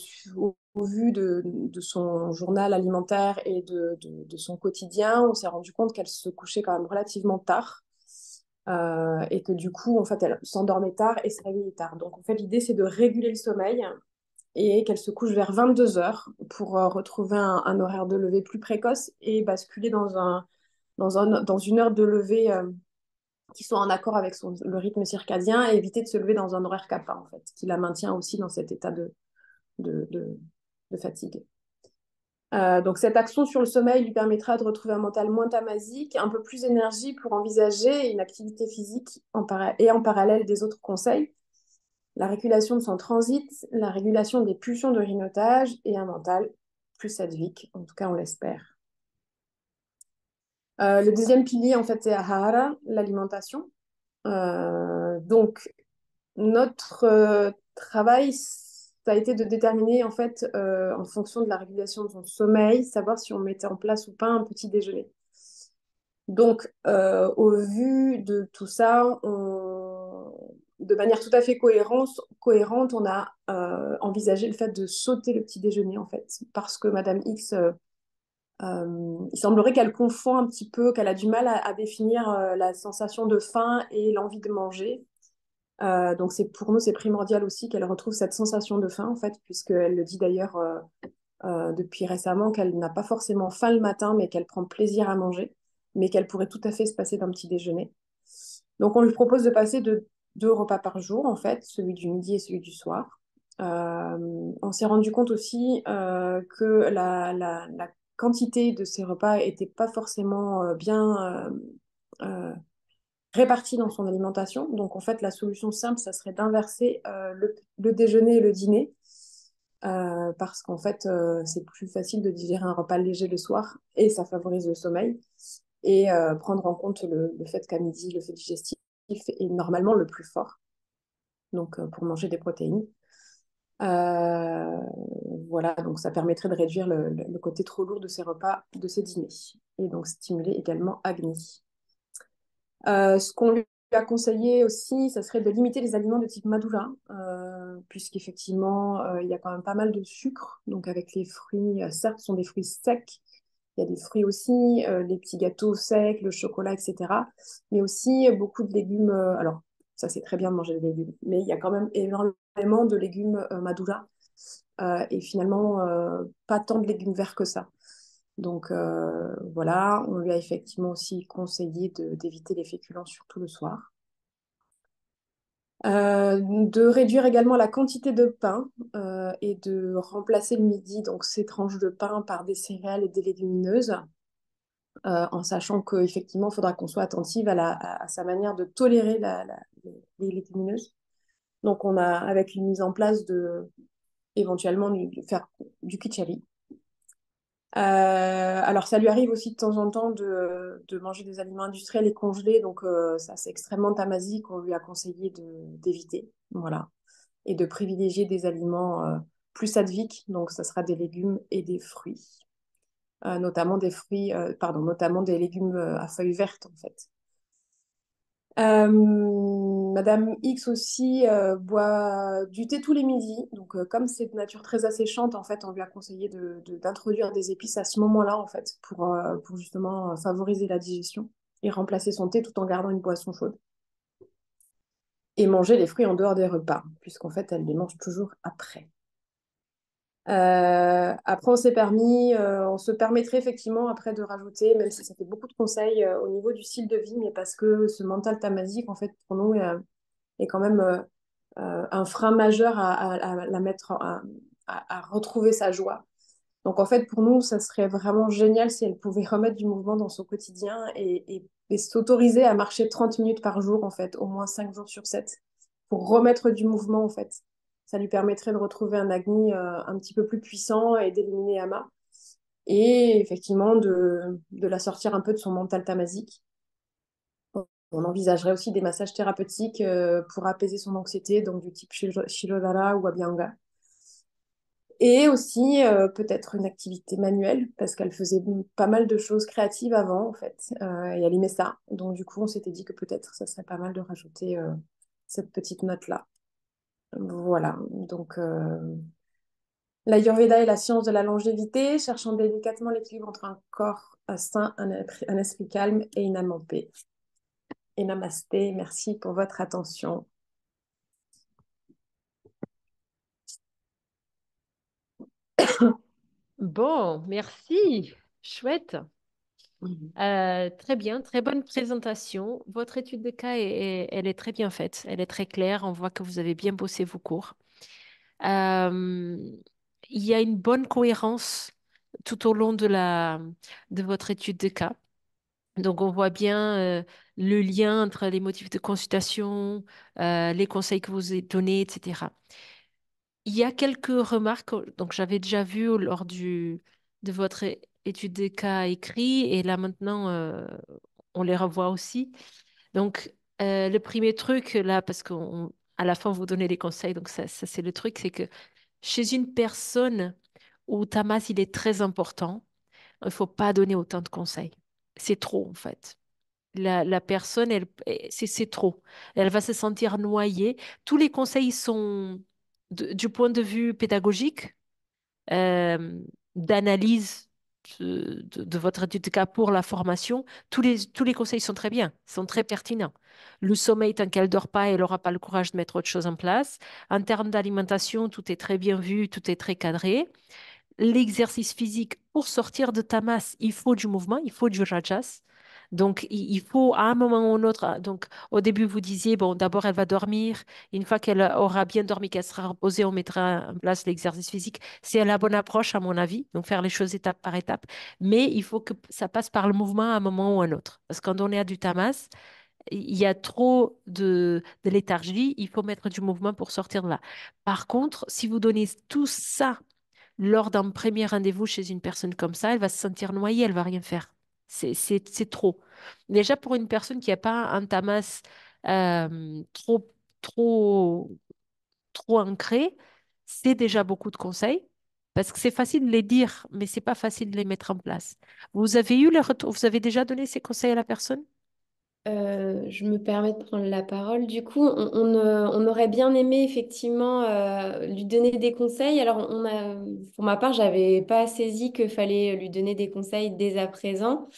vu de son journal alimentaire et de son quotidien, on s'est rendu compte qu'elle se couchait quand même relativement tard. Et que du coup, en fait, elle s'endormait tard et se réveillait tard. Donc, en fait, l'idée, c'est de réguler le sommeil et qu'elle se couche vers 22 heures pour retrouver un horaire de lever plus précoce et basculer dans une heure de lever qui soit en accord avec le rythme circadien et éviter de se lever dans un horaire kappa, en fait, qui la maintient aussi dans cet état de, de, de fatigue. Donc cette action sur le sommeil lui permettra de retrouver un mental moins tamasique, un peu plus énergie pour envisager une activité physique et en parallèle des autres conseils, la régulation de son transit, la régulation des pulsions de rhinotage et un mental plus sadvique, en tout cas on l'espère. Le deuxième pilier, en fait, c'est Ahara, l'alimentation. Donc, notre travail, ça a été de déterminer, en fait, en fonction de la régulation de son sommeil, savoir si on mettait en place ou pas un petit déjeuner. Donc, au vu de tout ça, de manière tout à fait cohérente, on a envisagé le fait de sauter le petit déjeuner, en fait, parce que Madame X, il semblerait qu'elle confond un petit peu, qu'elle a du mal à définir la sensation de faim et l'envie de manger. Donc pour nous, c'est primordial aussi qu'elle retrouve cette sensation de faim, en fait, puisqu'elle le dit d'ailleurs depuis récemment qu'elle n'a pas forcément faim le matin, mais qu'elle prend plaisir à manger, mais qu'elle pourrait tout à fait se passer d'un petit déjeuner. Donc on lui propose de passer de 2 repas par jour, en fait, celui du midi et celui du soir. On s'est rendu compte aussi que la quantité de ces repas n'était pas forcément bien répartie dans son alimentation. Donc, en fait, la solution simple, ça serait d'inverser le déjeuner et le dîner. Parce qu'en fait, c'est plus facile de digérer un repas léger le soir et ça favorise le sommeil. Et prendre en compte le fait qu'à midi, le fait digestif est normalement le plus fort. Donc, pour manger des protéines. Euh, voilà, donc ça permettrait de réduire le côté trop lourd de ces repas, de ces dîners. Et donc stimuler également Agni. Ce qu'on lui a conseillé aussi, ça serait de limiter les aliments de type Madura, puisqu'effectivement, il y a quand même pas mal de sucre. Donc avec les fruits, certes, ce sont des fruits secs, il y a des fruits aussi, les petits gâteaux secs, le chocolat, etc. Mais aussi beaucoup de légumes. Alors, ça, c'est très bien de manger des légumes, mais il y a quand même énormément de légumes Madura. Et finalement, pas tant de légumes verts que ça. Donc voilà, on lui a effectivement aussi conseillé d'éviter les féculents, surtout le soir. De réduire également la quantité de pain et de remplacer le midi, donc ces tranches de pain, par des céréales et des légumineuses, en sachant qu'effectivement, il faudra qu'on soit attentive à sa manière de tolérer les légumineuses. Donc on a, avec une mise en place éventuellement de faire du kitchari. Alors, ça lui arrive aussi de temps en temps de manger des aliments industriels et congelés, donc ça, c'est extrêmement tamasique, on lui a conseillé d'éviter, voilà, et de privilégier des aliments plus sadviques, donc ça sera des légumes et des fruits, notamment des légumes à feuilles vertes, en fait. Madame X aussi boit du thé tous les midis. Donc, comme c'est de nature très asséchante, en fait, on lui a conseillé d'introduire des épices à ce moment-là, en fait, pour justement favoriser la digestion et remplacer son thé tout en gardant une boisson chaude. Et manger les fruits en dehors des repas, puisqu'en fait, elle les mange toujours après. Après, on se permettrait effectivement après de rajouter, même si ça fait beaucoup de conseils au niveau du style de vie, mais parce que ce mental tamasique, en fait, pour nous, est quand même un frein majeur à la mettre, à retrouver sa joie. Donc en fait, pour nous, ça serait vraiment génial si elle pouvait remettre du mouvement dans son quotidien et s'autoriser à marcher 30 minutes par jour, en fait, au moins 5 jours sur 7, pour remettre du mouvement, en fait. Ça lui permettrait de retrouver un Agni un petit peu plus puissant et d'éliminer Ama. Et effectivement, de la sortir un peu de son mental tamasique. On envisagerait aussi des massages thérapeutiques pour apaiser son anxiété, donc du type Shirodhara ou Abhyanga. Et aussi peut-être une activité manuelle, parce qu'elle faisait pas mal de choses créatives avant, en fait, et elle aimait ça. Donc du coup, on s'était dit que peut-être ça serait pas mal de rajouter cette petite note-là. Voilà, donc l'Ayurveda est la science de la longévité, cherchant délicatement l'équilibre entre un corps sain, un esprit calme et une âme en paix. Et namasté, merci pour votre attention. Bon, merci. Chouette. Très bien, très bonne présentation. Votre étude de cas, elle est très bien faite. Elle est très claire. On voit que vous avez bien bossé vos cours. Euh, il y a une bonne cohérence tout au long de votre étude de cas. Donc, on voit bien le lien entre les motifs de consultation, les conseils que vous avez donnés, etc. Il y a quelques remarques, donc j'avais déjà vu lors de votre étude de cas écrit, et là maintenant, on les revoit aussi. Donc, le premier truc, là, parce qu'à la fin, vous donnez des conseils, donc ça c'est le truc, c'est que chez une personne où Tamas, il est très important, il ne faut pas donner autant de conseils. C'est trop, en fait. La personne, c'est trop. Elle va se sentir noyée. Tous les conseils sont, du point de vue pédagogique, euh, d'analyse de votre étude de cas pour la formation, tous les conseils sont très bien, sont très pertinents. Le sommeil, tant qu'elle ne dort pas, elle n'aura pas le courage de mettre autre chose en place. En termes d'alimentation, tout est très bien vu, tout est très cadré. L'exercice physique, pour sortir de ta masse, il faut du mouvement, il faut du rajas. Donc, il faut à un moment ou un autre. Donc, au début, vous disiez, bon, d'abord, elle va dormir. Une fois qu'elle aura bien dormi, qu'elle sera reposée, on mettra en place l'exercice physique. C'est la bonne approche, à mon avis. Donc, faire les choses étape par étape. Mais il faut que ça passe par le mouvement à un moment ou un autre. Parce que quand on est à du tamas, il y a trop de léthargie. Il faut mettre du mouvement pour sortir de là. Par contre, si vous donnez tout ça lors d'un premier rendez-vous chez une personne comme ça, elle va se sentir noyée, elle va rien faire. C'est trop. Déjà pour une personne qui n'a pas un tamas trop, trop, trop ancré, c'est déjà beaucoup de conseils. Parce que c'est facile de les dire, mais c'est pas facile de les mettre en place. Vous avez eu le retour, vous avez déjà donné ces conseils à la personne? Je me permets de prendre la parole. Du coup, on aurait bien aimé effectivement lui donner des conseils. Alors, pour ma part, j'avais pas saisi qu'il fallait lui donner des conseils dès à présent.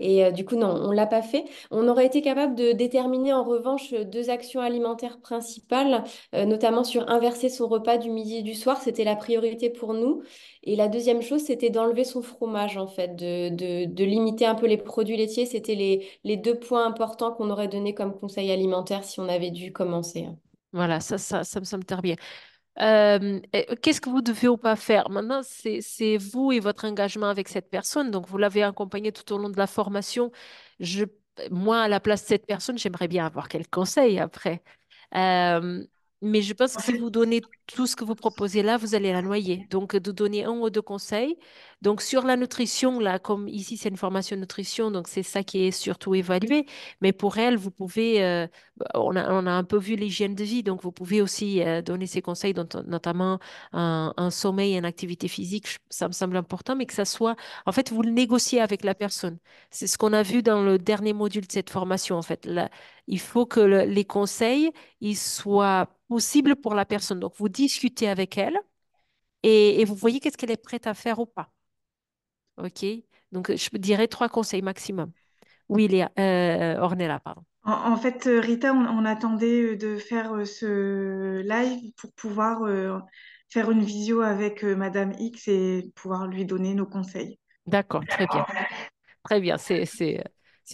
Et du coup, non, on ne l'a pas fait. On aurait été capable de déterminer en revanche deux actions alimentaires principales, notamment sur inverser son repas du midi et du soir. C'était la priorité pour nous. Et la deuxième chose, c'était d'enlever son fromage, en fait, de limiter un peu les produits laitiers. C'était les deux points importants qu'on aurait donnés comme conseil alimentaire si on avait dû commencer. Voilà, ça me semble très bien. Qu'est-ce que vous devez ou pas faire? Maintenant, c'est vous et votre engagement avec cette personne. Donc, vous l'avez accompagnée tout au long de la formation. Je, moi, à la place de cette personne, j'aimerais bien avoir quelques conseils après. Euh, mais je pense que si vous donnez tout ce que vous proposez là, vous allez la noyer. Donc, de donner un ou deux conseils. Donc, sur la nutrition, là, comme ici, c'est une formation nutrition, donc c'est ça qui est surtout évalué. Mais pour elle, vous pouvez, on a un peu vu l'hygiène de vie, donc vous pouvez aussi donner ces conseils, notamment un sommeil, une activité physique. Ça me semble important, mais que ça soit, en fait, vous le négociez avec la personne. C'est ce qu'on a vu dans le dernier module de cette formation, en fait. Là, il faut que les conseils ils soient possibles pour la personne. Donc, vous discutez avec elle et vous voyez qu'est-ce qu'elle est prête à faire ou pas. OK? Donc, je dirais trois conseils maximum. Oui, Léa, Ornella, pardon. En fait, Rita, on attendait de faire ce live pour pouvoir faire une visio avec Madame X et pouvoir lui donner nos conseils. D'accord, très bien. Très bien, c'est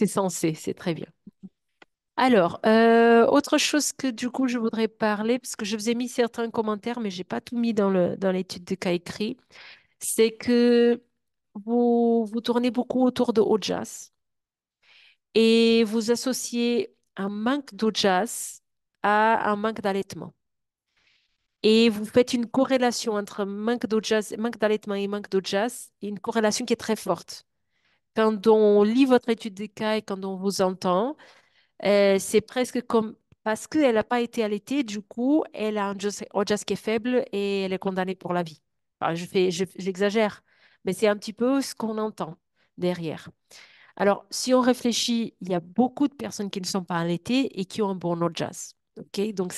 sensé, c'est très bien. Alors, autre chose que du coup je voudrais parler, parce que je vous ai mis certains commentaires, mais j'ai pas tout mis dans l'étude de cas écrit, c'est que vous tournez beaucoup autour de Ojas et vous associez un manque d'Ojas à un manque d'allaitement. Et vous faites une corrélation entre manque d'allaitement et manque d'Ojas, une corrélation qui est très forte. Quand on lit votre étude de cas et quand on vous entend, c'est presque comme parce qu'elle n'a pas été allaitée, du coup, elle a un Ojas qui est faible et elle est condamnée pour la vie. Enfin, j'exagère, mais c'est un petit peu ce qu'on entend derrière. Alors, si on réfléchit, il y a beaucoup de personnes qui ne sont pas allaitées et qui ont un bon Ojas. OK? Donc,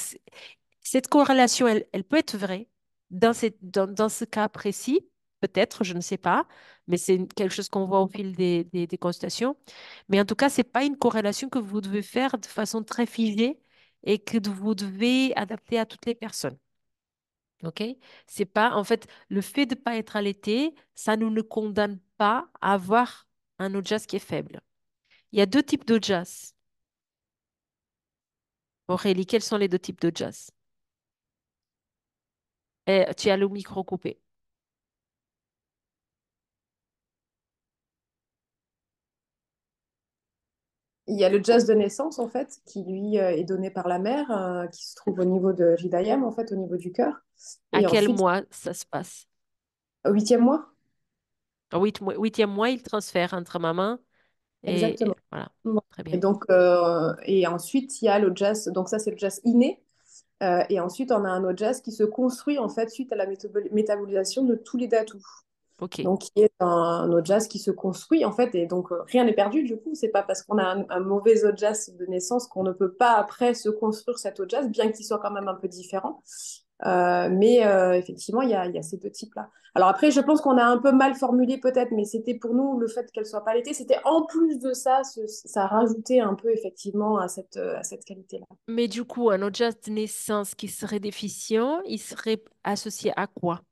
cette corrélation, elle peut être vraie dans ce cas précis, peut-être, je ne sais pas, mais c'est quelque chose qu'on voit au fil des consultations. Mais en tout cas, ce n'est pas une corrélation que vous devez faire de façon très figée et que vous devez adapter à toutes les personnes. OK? C'est pas, en fait, le fait de ne pas être allaité, ça nous ne condamne pas à avoir un OJAS qui est faible. Il y a deux types d'OJAS. Aurélie, quels sont les deux types d'OJAS? Tu as le micro coupé. Il y a le jazz de naissance, en fait, qui lui est donné par la mère, qui se trouve au niveau de l'hidayam, en fait, au niveau du cœur. À Et quel ensuite, mois ça se passe? au huitième mois, Au huitième mois, il transfère entre maman et exactement. voilà. Ouais. Très Et bien. donc, et ensuite, il y a le jazz, donc ça, c'est le jazz inné. Et ensuite, on a un autre jazz qui se construit, en fait, suite à la métabolisation de tous les datous. OK. Donc, qui est un autre jazz qui se construit, en fait, et donc rien n'est perdu, du coup. C'est pas parce qu'on a un mauvais autre jazz de naissance qu'on ne peut pas, après, se construire cet autre jazz, bien qu'il soit quand même un peu différent. Mais effectivement, il y a ces deux types-là. Alors après, je pense qu'on a un peu mal formulé peut-être, mais c'était pour nous le fait qu'elle soit pas allaitée. C'était en plus de ça, ça rajoutait un peu effectivement à cette qualité-là. Mais du coup, un OJAS de naissance qui serait déficient, il serait associé à quoi?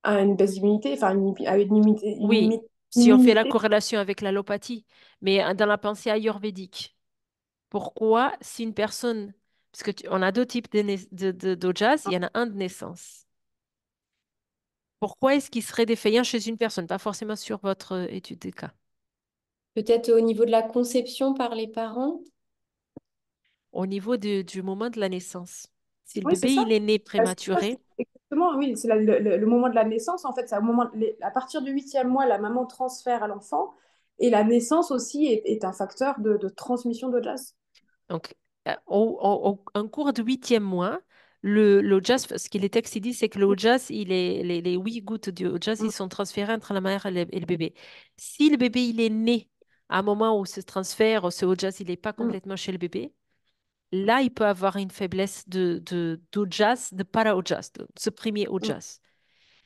À une baisse d'immunité, enfin à une Oui, si on fait la immunité. corrélation avec l'allopathie, mais dans la pensée ayurvédique. Pourquoi, si une personne, parce que on a deux types d'OJAS, il y en a un de naissance. Pourquoi est-ce qu'il serait défaillant chez une personne, pas forcément sur votre étude de cas? Peut-être au niveau de la conception par les parents. Au niveau du moment de la naissance. Si le Oui, c'est bébé, ça. il est né C'est ça, prématuré, exactement, oui, c'est le moment de la naissance. En fait, c'est au moment, à partir du huitième mois, la maman transfère à l'enfant. Et la naissance aussi est un facteur de transmission de jazz. donc en cours de huitième mois, le OJAS, ce que les textes ils disent, c'est que le OJAS, les 8 gouttes du OJAS, ils sont transférées entre la mère et le bébé. Si le bébé, il est né à un moment où ce transfert, ce OJAS, il n'est pas Mm. complètement chez le bébé, là, il peut avoir une faiblesse d'OJAS, de para-OJAS, de ce premier Mm. OJAS.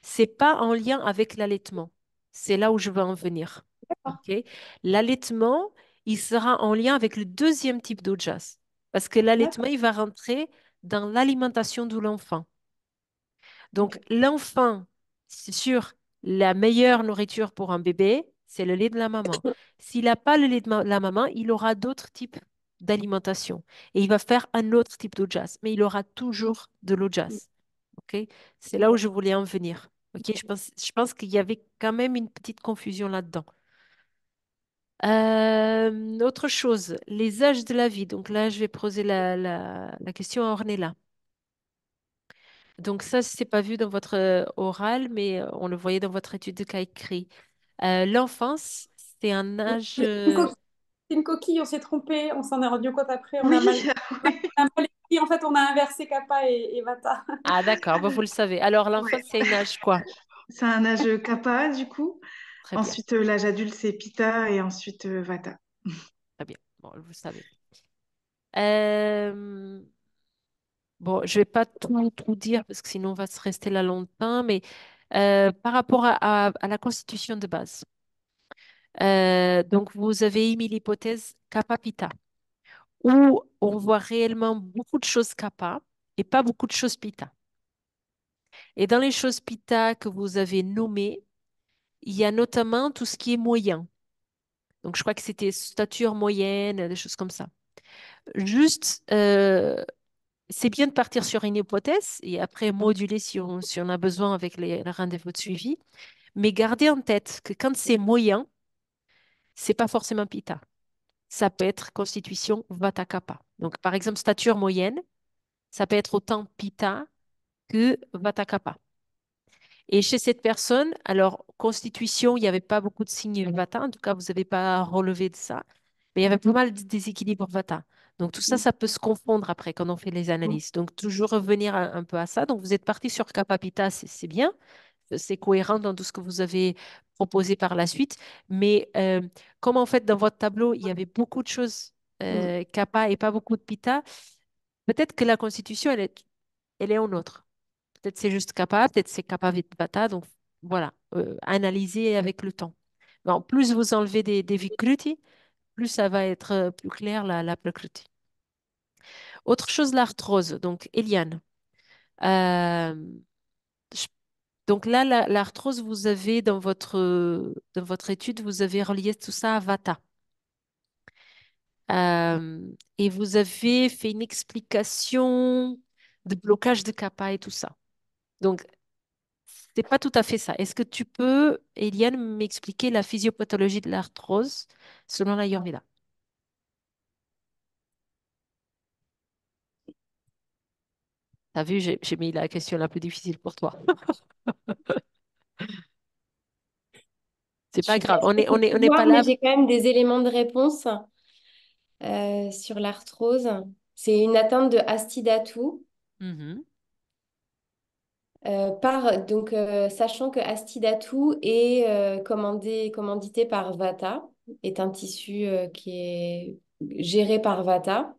C'est pas en lien avec l'allaitement. C'est là où je veux en venir. D'accord. Ok. L'allaitement, il sera en lien avec le deuxième type d'OJAS. Parce que l'allaitement, D'accord. il va rentrer dans l'alimentation de l'enfant. Donc, Ok. l'enfant, c'est sûr, la meilleure nourriture pour un bébé, c'est le lait de la maman. S'il n'a pas le lait de la maman, il aura d'autres types d'alimentation. Et il va faire un autre type d'OJAS. Mais il aura toujours de Mm. l'OJAS. OK? C'est là où Ouais. je voulais en venir. OK? Je pense qu'il y avait quand même une petite confusion là-dedans. Autre chose, les âges de la vie. Donc là, je vais poser la question à Ornella. Donc ça, c'est pas vu dans votre oral, mais on le voyait dans votre étude de cas écrit. L'enfance, c'est un âge... C'est une coquille, on s'est trompé, on s'en est rendu compte après, Oui, oui. on a mal écrit, en fait, on a inversé Kappa et Vata. Ah d'accord, bah, vous le savez. Alors Ouais. l'enfance, c'est un âge quoi? C'est un âge kappa, du coup. Très bien, Ensuite, l'âge adulte, c'est pitta et ensuite vata. très bien. Bon, vous le savez. Euh, Bon, je vais pas tout dire parce que sinon on va se rester là longtemps, mais par rapport à la constitution de base, donc vous avez émis l'hypothèse kappa-pita, où on voit réellement beaucoup de choses kappa et pas beaucoup de choses pita. Et dans les choses pita que vous avez nommées, il y a notamment tout ce qui est moyen. Donc je crois que c'était stature moyenne, des choses comme ça. Juste, c'est bien de partir sur une hypothèse et après moduler si on a besoin avec les rendez-vous de suivi. Mais gardez en tête que quand c'est moyen, c'est pas forcément Pitta. Ça peut être constitution Vata Kapha. Donc, par exemple, stature moyenne, ça peut être autant Pitta que Vata Kapha. Et chez cette personne, alors, constitution, il n'y avait pas beaucoup de signes Vata. En tout cas, vous n'avez pas relevé de ça. Mais il y avait pas mal de déséquilibres Vata. Donc, tout ça, ça peut se confondre après quand on fait les analyses. Donc, toujours revenir un peu à ça. Donc, vous êtes parti sur Kapha Pitta, c'est bien. C'est cohérent dans tout ce que vous avez proposé par la suite. Mais comme en fait, dans votre tableau, il y avait beaucoup de choses Kappa et pas beaucoup de Pitta, peut-être que la constitution, elle est en autre. Peut-être c'est juste kappa, peut-être c'est kappa vata. Donc voilà, analyser avec le temps. Bon, plus vous enlevez des vikruti, plus ça va être plus clair la prakruti. Autre chose, l'arthrose. Donc, Eliane. euh, je- donc là, l'arthrose, vous avez dans votre étude, vous avez relié tout ça à vata. Et vous avez fait une explication de blocage de kappa et tout ça. Donc, c'est pas tout à fait ça. Est-ce que tu peux, Eliane, m'expliquer la physiopathologie de l'arthrose selon l'Ayurveda? T'as vu, j'ai mis la question la plus difficile pour toi. C'est Je pas suis pas grave. sûre de On n'est pas pouvoir, mais là. j'ai quand même des éléments de réponse sur l'arthrose. C'est une atteinte de Astidatu. Mhm, Sachant que Astidatu est commandité par Vata, est un tissu qui est géré par Vata,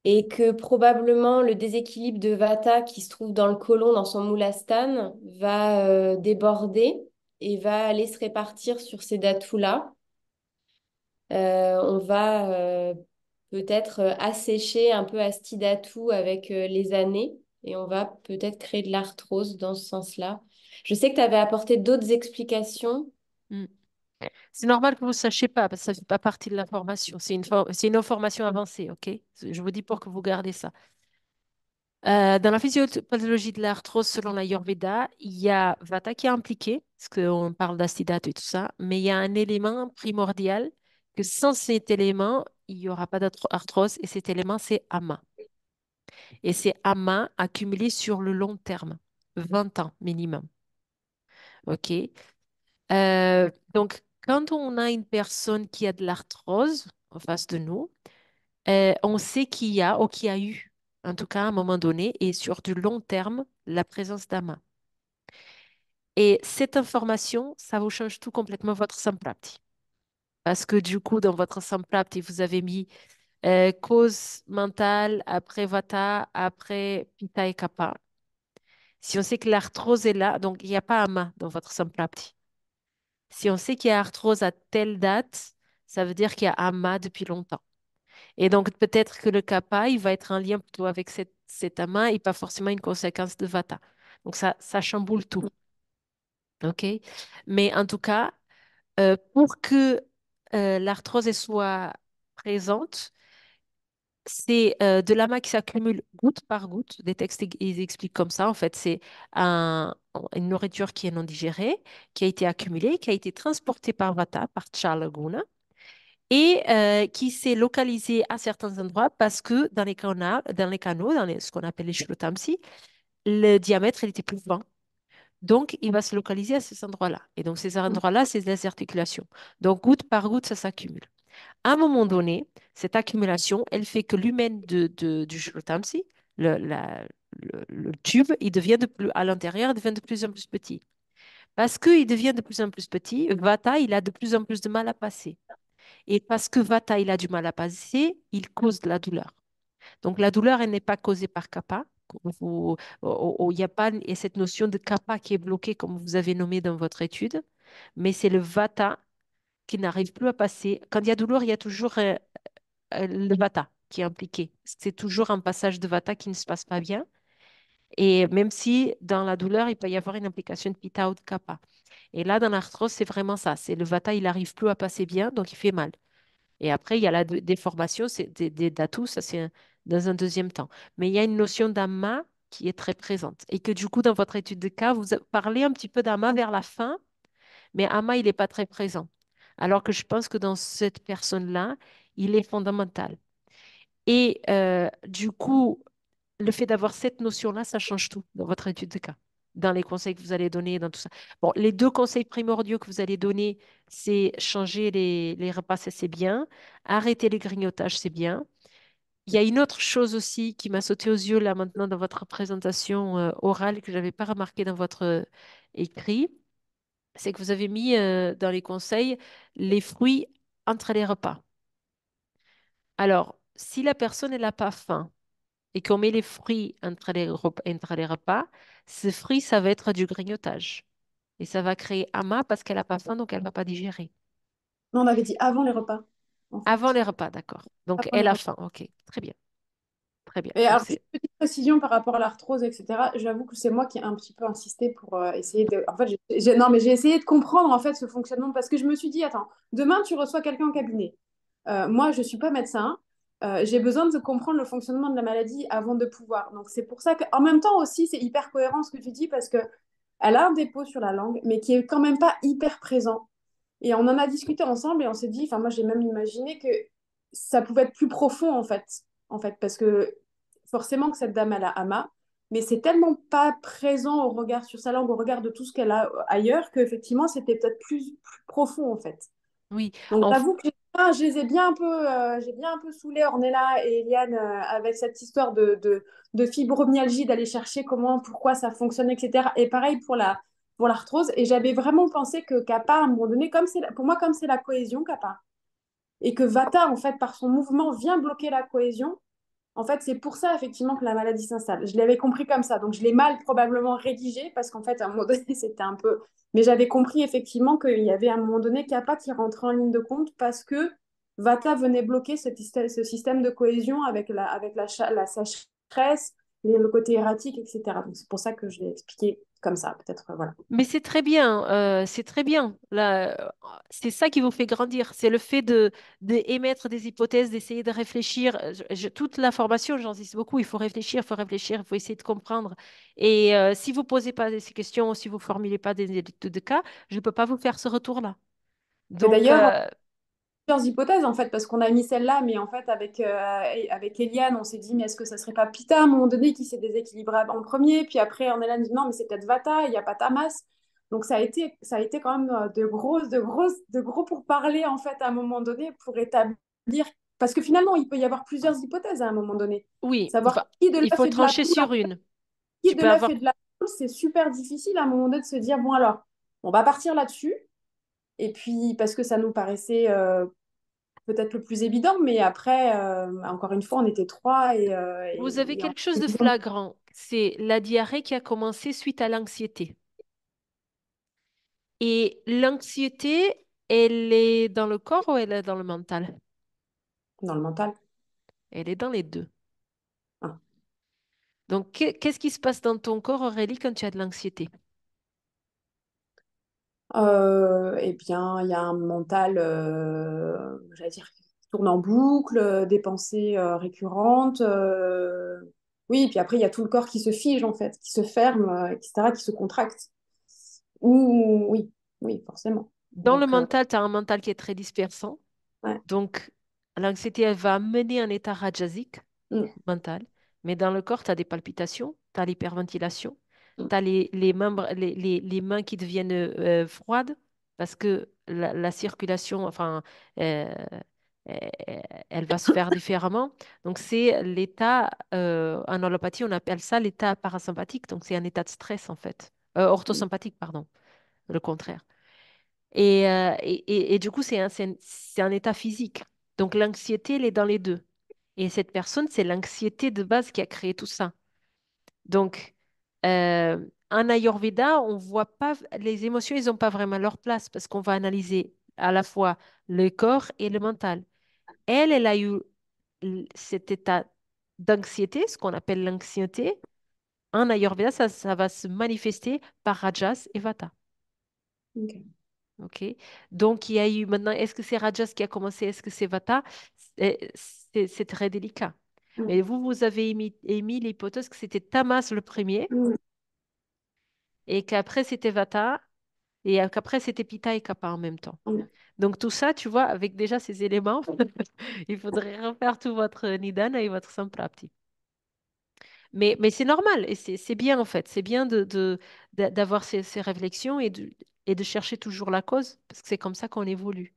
et que probablement le déséquilibre de Vata qui se trouve dans le côlon, dans son moulastane, va déborder et va aller se répartir sur ces datus-là. On va peut-être assécher un peu Astidatu avec les années et on va peut-être créer de l'arthrose dans ce sens-là. Je sais que tu avais apporté d'autres explications. mm. C'est normal que vous ne sachiez pas, parce que ça ne fait pas partie de la formation. C'est une information avancée, OK? Je vous dis pour que vous gardez ça. Dans la physiopathologie de l'arthrose, selon l'Ayurveda, il y a Vata qui est impliqué, parce qu'on parle d'acidate et tout ça, mais il y a un élément primordial que sans cet élément, il n'y aura pas d'arthrose, et cet élément, c'est Ama. Et c'est Ama accumulé sur le long terme, 20 ans minimum. OK? Donc, quand on a une personne qui a de l'arthrose en face de nous, on sait qu'il y a, ou qu'il y a eu, en tout cas à un moment donné, et sur du long terme, la présence d'AMA. Et cette information, ça vous change tout complètement votre samprapti. Parce que du coup, dans votre samprapti, vous avez mis cause mentale, après vata, après pitta et kapha. Si on sait que l'arthrose est là, donc il n'y a pas ama dans votre samprapti. Si on sait qu'il y a arthrose à telle date, ça veut dire qu'il y a ama depuis longtemps. Et donc, peut-être que le kapha, il va être en lien plutôt avec cet ama et pas forcément une conséquence de vata. Donc, ça chamboule tout. OK? Mais en tout cas, pour que l'arthrose elle soit présente, c'est de l'ama qui s'accumule goutte par goutte. Des textes, ils expliquent comme ça. En fait, c'est une nourriture qui est non digérée, qui a été accumulée, qui a été transportée par vata, par Chalaguna et qui s'est localisé à certains endroits parce que dans ce qu'on appelle les shrutamsi, le diamètre il était plus grand. Donc, il va se localiser à ces endroits-là. Et donc, ces endroits-là, c'est les articulations. Donc, goutte par goutte, ça s'accumule. À un moment donné, cette accumulation, elle fait que l'humaine du shrutamsi, le tube, il devient à l'intérieur, il devient de plus en plus petit. Parce qu'il devient de plus en plus petit, Vata, il a de plus en plus de mal à passer. Et parce que Vata, il a du mal à passer, il cause de la douleur. Donc la douleur, elle n'est pas causée par kappa. Il n'y a pas cette notion de kappa qui est bloquée comme vous avez nommé dans votre étude, mais c'est le Vata qui n'arrive plus à passer. Quand il y a douleur, il y a toujours le Vata qui est impliqué. C'est toujours un passage de Vata qui ne se passe pas bien. Et même si dans la douleur, il peut y avoir une implication de Pitta ou de Kapha. Et là, dans l'arthrose, c'est vraiment ça. C'est le Vata, il n'arrive plus à passer bien, donc il fait mal. Et après, il y a la déformation, c'est des datus, ça dans un deuxième temps. Mais il y a une notion d'ama qui est très présente. Et que du coup, dans votre étude de cas, vous parlez un petit peu d'ama vers la fin, mais ama, il n'est pas très présent. Alors que je pense que dans cette personne-là, il est fondamental. Et du coup, le fait d'avoir cette notion-là, ça change tout dans votre étude de cas, dans les conseils que vous allez donner, dans tout ça. Bon, les deux conseils primordiaux que vous allez donner, c'est changer les repas, ça c'est bien. Arrêter les grignotages, c'est bien. Il y a une autre chose aussi qui m'a sauté aux yeux là maintenant dans votre présentation orale que je n'avais pas remarqué dans votre écrit, c'est que vous avez mis dans les conseils les fruits entre les repas. Alors, si la personne n'a pas faim, et qu'on met les fruits entre les repas, ce fruit, ça va être du grignotage. Et ça va créer ama parce qu'elle n'a pas faim, donc elle ne va pas digérer. Non, on avait dit avant les repas, en Avant fait. les repas, d'accord. Donc Avant les elle a repas. faim. Ok, très bien. Très bien. Et Donc alors, juste c'est. une petite précision par rapport à l'arthrose, etc. J'avoue que c'est moi qui ai un petit peu insisté pour essayer de. En fait, non, mais j'ai essayé de comprendre en fait ce fonctionnement parce que je me suis dit, attends, demain tu reçois quelqu'un en cabinet. Moi, je ne suis pas médecin. J'ai besoin de comprendre le fonctionnement de la maladie avant de pouvoir. Donc, c'est pour ça qu'en même temps aussi, c'est hyper cohérent ce que tu dis parce que elle a un dépôt sur la langue, mais qui est quand même pas hyper présent. Et on en a discuté ensemble et on s'est dit, enfin, moi, j'ai même imaginé que ça pouvait être plus profond en fait, parce que forcément que cette dame, elle a ama, mais c'est tellement pas présent au regard sur sa langue, au regard de tout ce qu'elle a ailleurs, qu'effectivement, c'était peut-être plus profond, en fait. Oui. Donc, En... j'avoue que je les ai bien un peu, j'ai bien un peu saoulé Ornella et Eliane avec cette histoire de fibromyalgie, d'aller chercher comment, pourquoi ça fonctionne, etc. Et pareil pour l'arthrose. Et j'avais vraiment pensé que Kappa, à un moment donné, pour moi, comme c'est la cohésion, Kappa, et que Vata, en fait, par son mouvement, vient bloquer la cohésion, en fait, c'est pour ça, effectivement, que la maladie s'installe. Je l'avais compris comme ça. Donc, je l'ai mal probablement rédigé parce qu'en fait, à un moment donné, c'était un peu. Mais j'avais compris, effectivement, qu'il y avait à un moment donné Kappa qui rentrait en ligne de compte parce que Vata venait bloquer ce système de cohésion avec la sécheresse, le côté erratique, etc. Donc, c'est pour ça que je l'ai expliqué comme ça, peut-être. Voilà. Mais c'est très bien, c'est très bien. Là, c'est ça qui vous fait grandir. C'est le fait de émettre des hypothèses, d'essayer de réfléchir. Toute la formation, j'insiste beaucoup, il faut réfléchir, il faut essayer de comprendre. Et si vous posez pas ces questions, si vous formulez pas des études de cas, je ne peux pas vous faire ce retour-là. Et Donc, d'ailleurs, plusieurs hypothèses en fait, parce qu'on a mis celle-là, mais en fait avec Eliane, on s'est dit, mais est-ce que ça serait pas Pita à un moment donné qui s'est déséquilibré en premier, puis après on est là, dit non, mais c'est peut-être Vata, il n'y a pas Tamas. Donc ça a été quand même de gros pourparlers en fait à un moment donné pour établir, parce que finalement il peut y avoir plusieurs hypothèses à un moment donné. oui, Savoir qui de il l'œuf faut et de la trancher poule, sur une. qui Tu de peux l'œuf avoir et de la poule, c'est super difficile à un moment donné de se dire, bon alors, on va partir là-dessus. Et puis, parce que ça nous paraissait peut-être le plus évident, mais après, encore une fois, on était trois Vous avez et on quelque chose de flagrant. C'est la diarrhée qui a commencé suite à l'anxiété. Et l'anxiété, elle est dans le corps ou elle est dans le mental? dans le mental. Elle est dans les deux. Hein. Donc, qu'est-ce qui se passe dans ton corps, Aurélie, quand tu as de l'anxiété? Eh bien, il y a un mental, j'allais dire, qui tourne en boucle, des pensées récurrentes. Oui, puis après, il y a tout le corps qui se fige, en fait, qui se ferme, etc., qui se contracte. Ou, oui, oui, forcément. Dans le Donc, mental, tu as un mental qui est très dispersant. ouais. Donc, l'anxiété, elle va mener un état rajasique Mm, mental. Mais dans le corps, tu as des palpitations, tu as l'hyperventilation, mm. tu as les membres, les mains qui deviennent froides parce que la circulation, enfin, euh, euh, elle va se faire différemment. Donc, c'est l'état, en allopathie, on appelle ça l'état parasympathique. Donc, c'est un état de stress, en fait. Orthosympathique, pardon, le contraire. Et du coup, c'est un état physique. Donc, l'anxiété, elle est dans les deux. Et cette personne, c'est l'anxiété de base qui a créé tout ça. Donc, en Ayurveda, on voit pas, les émotions, ils n'ont pas vraiment leur place parce qu'on va analyser à la fois le corps et le mental. Elle a eu cet état d'anxiété, ce qu'on appelle l'anxiété. En Ayurveda, ça va se manifester par Rajas et Vata. Ok. OK? Donc, il y a eu maintenant, est-ce que c'est Rajas qui a commencé? Est-ce que c'est Vata? C'est très délicat. Mm. Mais vous avez émis l'hypothèse que c'était Tamas le premier Mm. et qu'après c'était Vata et qu'après c'était Pitta et Kapha en même temps. Mm. Donc tout ça, tu vois, avec déjà ces éléments, il faudrait refaire tout votre Nidana et votre Samprapti. Mais c'est normal et c'est bien en fait. C'est bien d'avoir ces réflexions et de chercher toujours la cause parce que c'est comme ça qu'on évolue.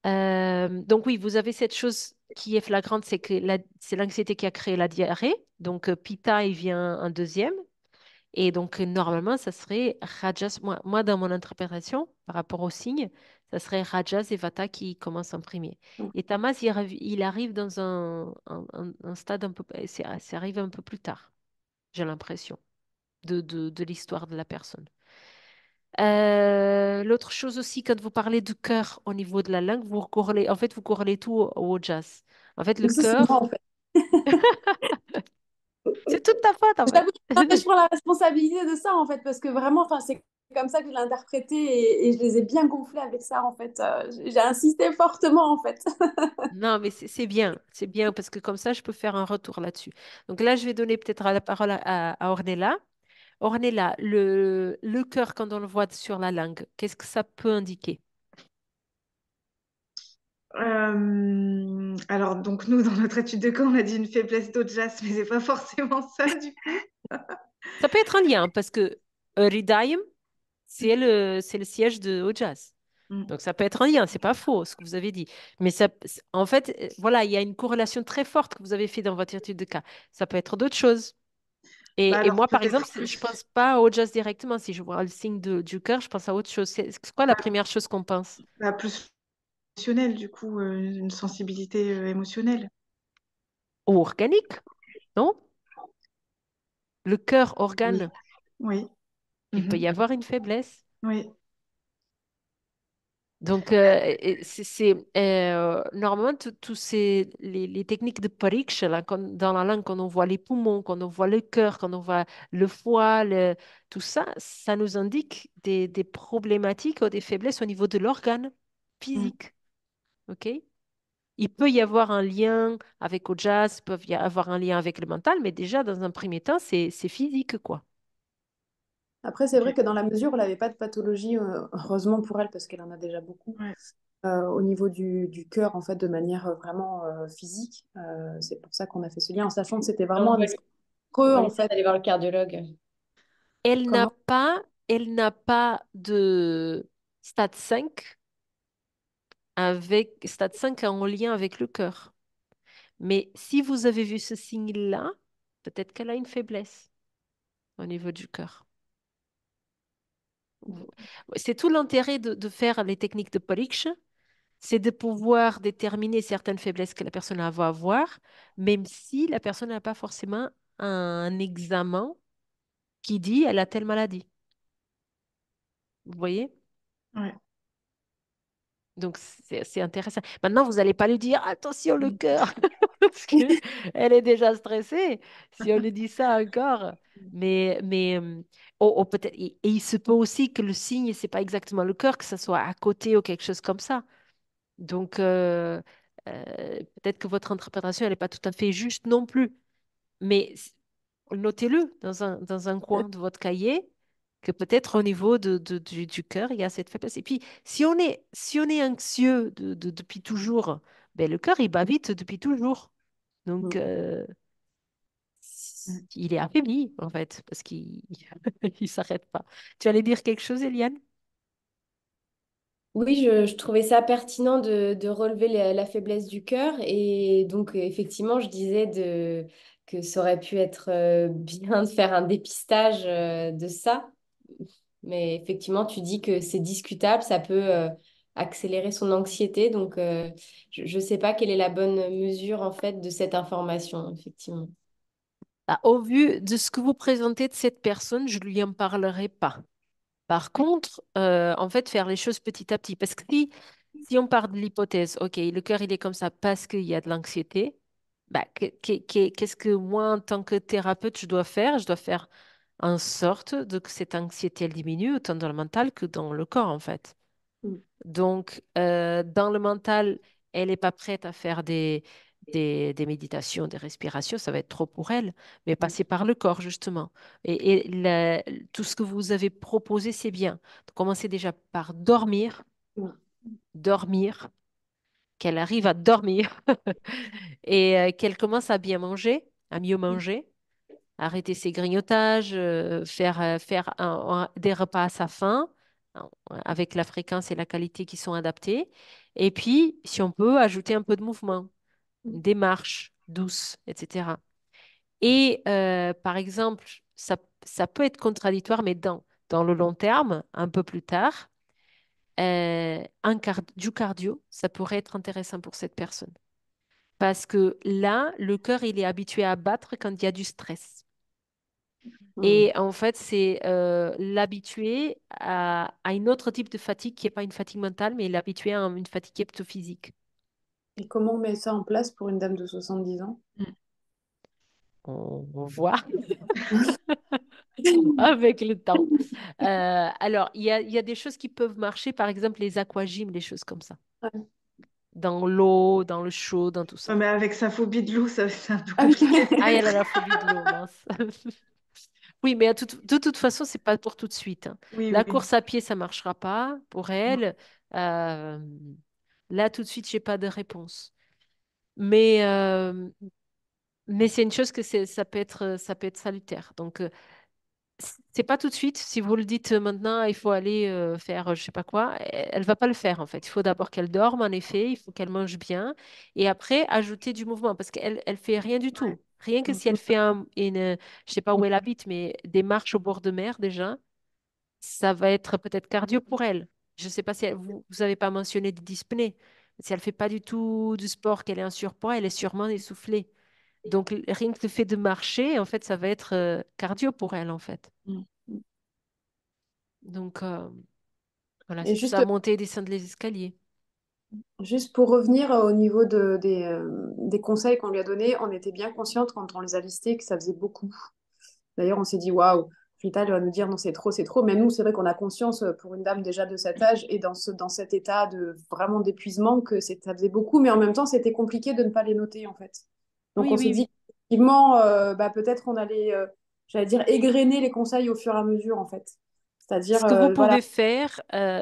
Donc oui, vous avez cette chose qui est flagrante, c'est que c'est l'anxiété qui a créé la diarrhée. Donc Pitta, il vient en deuxième. Et donc normalement, ça serait Rajas. Moi, dans mon interprétation, par rapport au signe, ça serait Rajas et Vata qui commencent en premier. Mm. Et Tamas, il arrive dans un stade un peu... Ça arrive un peu plus tard, j'ai l'impression, de l'histoire de la personne. L'autre chose aussi, quand vous parlez du cœur au niveau de la langue, en fait, vous corrélez tout au jazz. En fait, le Donc ça, c'est moi, cœur, en fait. c'est toute ta faute, en fait. J'avoue, non, mais je prends la responsabilité de ça, en fait, parce que vraiment, enfin, c'est comme ça que je l'ai interprété et je les ai bien gonflés avec ça, en fait. J'ai insisté fortement, en fait. Non, mais c'est bien, parce que comme ça, je peux faire un retour là-dessus. Donc là, je vais donner peut-être la parole à Ornella. Ornella, le cœur, quand on le voit sur la langue, qu'est-ce que ça peut indiquer? Alors, donc nous, dans notre étude de cas, on a dit une faiblesse d'Ojas, mais c'est pas forcément ça, du coup. Ça peut être un lien, parce que Ridayim, c'est le siège de Ojas. Mm. Donc ça peut être un lien, c'est pas faux ce que vous avez dit. Mais ça, en fait, voilà, il y a une corrélation très forte que vous avez fait dans votre étude de cas. Ça peut être d'autres choses. Bah Et alors, moi, par exemple, peut-être je plus, pense pas au jazz directement. Si je vois le signe du cœur, je pense à autre chose. C'est quoi la première chose qu'on pense? plus émotionnel, du coup, une sensibilité émotionnelle. Au organique, non? Le cœur, Oui, organe, oui, il peut mhm, y avoir une faiblesse. oui, Donc, normalement, tous les techniques de pariksha, là, dans la langue, quand on voit les poumons, quand on voit le cœur, quand on voit le foie, tout ça, ça nous indique des problématiques ou des faiblesses au niveau de l'organe mm, physique. OK? Il peut y avoir un lien avec le jazz, il peut y avoir un lien avec le mental, mais déjà, dans un premier temps, c'est physique, quoi. Après, c'est vrai que dans la mesure où elle n'avait pas de pathologie, heureusement pour elle, parce qu'elle en a déjà beaucoup, ouais. au niveau du cœur, en fait, de manière vraiment physique, c'est pour ça qu'on a fait ce lien, en sachant que c'était On vraiment un peut, espace creux, on en essaie fait. d'aller voir le cardiologue. Elle n'a Comment? pas, elle n'a pas de stade 5 avec stade 5 en lien avec le cœur. Mais si vous avez vu ce signe-là, peut-être qu'elle a une faiblesse au niveau du cœur. C'est tout l'intérêt de faire les techniques de pariksha, c'est de pouvoir déterminer certaines faiblesses que la personne va avoir, même si la personne n'a pas forcément un examen qui dit elle a telle maladie. Vous voyez? Ouais. Donc, c'est intéressant. Maintenant, vous n'allez pas lui dire attention le cœur, parce qu'elle est déjà stressée si on lui dit ça encore. Peut-être, et il se peut aussi que le signe, c'est pas exactement le cœur, que ça soit à côté ou quelque chose comme ça. Donc, peut-être que votre interprétation, elle n'est pas tout à fait juste non plus. Mais notez-le dans un coin de votre cahier, que peut-être au niveau du cœur, il y a cette faiblesse. Et puis, si on est anxieux depuis toujours, ben, le cœur, il bat vite depuis toujours. Donc, Mm. Mm. il est affaibli, en fait, parce qu'il ne s'arrête pas. Tu allais dire quelque chose, Eliane? Oui, je trouvais ça pertinent de relever la faiblesse du cœur. Et donc, effectivement, je disais que ça aurait pu être bien de faire un dépistage de ça. Mais effectivement, tu dis que c'est discutable, ça peut accélérer son anxiété. Donc, je ne sais pas quelle est la bonne mesure, en fait, de cette information, effectivement. Ah, au vu de ce que vous présentez de cette personne, je ne lui en parlerai pas. Par contre, en fait, faire les choses petit à petit. Parce que si on part de l'hypothèse, OK, le cœur, il est comme ça parce qu'il y a de l'anxiété, bah, qu'est-ce que moi, en tant que thérapeute, je dois faire? Je dois faire en sorte que cette anxiété, elle diminue, autant dans le mental que dans le corps, en fait. Mm. Donc, dans le mental, elle n'est pas prête à faire des méditations, des respirations, ça va être trop pour elle, mais passer par le corps, justement. Et tout ce que vous avez proposé, c'est bien. Donc, commencez déjà par dormir, dormir, qu'elle arrive à dormir et qu'elle commence à bien manger, à mieux manger, arrêter ses grignotages, faire des repas à sa faim, hein, avec la fréquence et la qualité qui sont adaptées. Et puis, si on peut, ajouter un peu de mouvement, des marches douces, etc. Et par exemple, ça peut être contradictoire, mais dans le long terme, un peu plus tard, du cardio, ça pourrait être intéressant pour cette personne. Parce que là, le cœur, il est habitué à battre quand il y a du stress. Mm. Et en fait, c'est l'habituer à une autre type de fatigue qui n'est pas une fatigue mentale, mais l'habituer à une fatigue plutôt physique. Et comment on met ça en place pour une dame de 70 ans? Mm. On voit avec le temps. Alors, il y a des choses qui peuvent marcher, par exemple les aquagymes, les choses comme ça. Ouais. Dans l'eau, dans le chaud, dans tout Ouais, ça. mais avec sa phobie de l'eau, ça c'est un peu Ah oui. compliqué Ah, elle a peut-être. la phobie de l'eau, mince. Oui, mais de toute façon, c'est pas pour tout de suite, hein. Oui, La oui. course à pied, ça marchera pas pour Non. elle. Euh, Là, tout de suite, j'ai pas de réponse. Mais, euh, mais c'est une chose que ça peut être salutaire. Donc, c'est pas tout de suite. Si vous le dites maintenant, il faut aller faire je sais pas quoi, elle va pas le faire en fait. Il faut d'abord qu'elle dorme, en effet, il faut qu'elle mange bien et après ajouter du mouvement parce qu'elle fait rien du Ouais. tout. Rien que si elle Mm. fait je sais pas où elle habite, mais des marches au bord de mer déjà, ça va être peut-être cardio pour elle. Je sais pas si vous avez pas mentionné de dyspnée. Si elle fait pas du tout du sport, qu'elle est en surpoids, elle est sûrement essoufflée. Donc rien que le fait de marcher, en fait, ça va être cardio pour elle en fait. Mm. Donc, voilà, Et c'est juste, ça, monter et descendre les escaliers. juste pour revenir au niveau des conseils qu'on lui a donnés, on était bien consciente quand on les a listés que ça faisait beaucoup. D'ailleurs, on s'est dit, waouh, Rita, elle va nous dire non, c'est trop, c'est trop. Mais nous, c'est vrai qu'on a conscience pour une dame déjà de cet âge et dans cet état de vraiment d'épuisement que ça faisait beaucoup. Mais en même temps, c'était compliqué de ne pas les noter, en fait. Donc, Oui, on s'est oui, dit, oui. effectivement, bah, peut-être on allait, j'allais dire, égrener les conseils au fur et à mesure, en fait. Ce C'est-à-dire, que vous voilà, pouvez faire,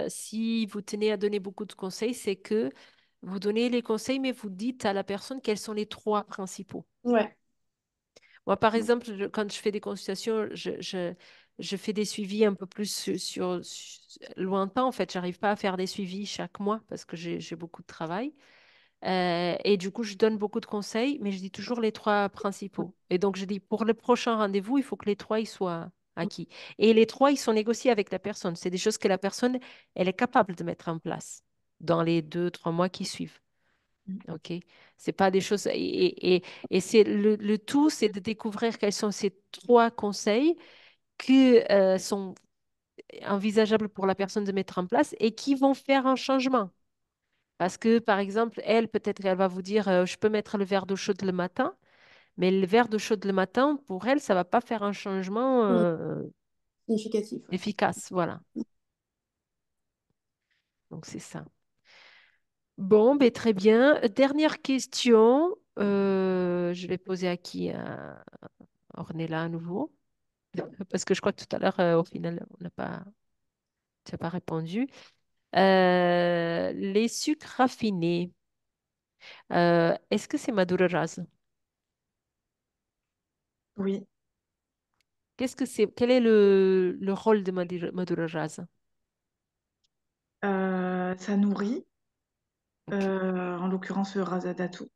si vous tenez à donner beaucoup de conseils, c'est que vous donnez les conseils, mais vous dites à la personne quels sont les trois principaux. ouais. Moi, par exemple, quand je fais des consultations, je fais des suivis un peu plus lointains. En fait, j'arrive pas à faire des suivis chaque mois parce que j'ai beaucoup de travail. Et du coup, je donne beaucoup de conseils, mais je dis toujours les trois principaux. Et donc, je dis, pour le prochain rendez-vous, il faut que les trois ils soient acquis. Et les trois, ils sont négociés avec la personne. C'est des choses que la personne, elle est capable de mettre en place dans les 2, 3 mois qui suivent. OK? C'est pas des choses. Et c'est le tout, c'est de découvrir quels sont ces trois conseils qui sont envisageables pour la personne de mettre en place et qui vont faire un changement. Parce que, par exemple, elle, peut-être qu'elle va vous dire, je peux mettre le verre d'eau chaude le matin, mais le verre d'eau chaude le matin, pour elle, ça va pas faire un changement Mm. Significatif, ouais. efficace. Voilà. Donc, c'est ça. Bon, ben, très bien. Dernière question. Je vais poser à qui? À Ornella à nouveau. Parce que je crois que tout à l'heure, au final, tu n'as pas répondu. Les sucres raffinés, est-ce que c'est Maduro Raz? Oui. Quel est le rôle de Maduro Raz? Ça nourrit, Ok, en l'occurrence le Razadatou.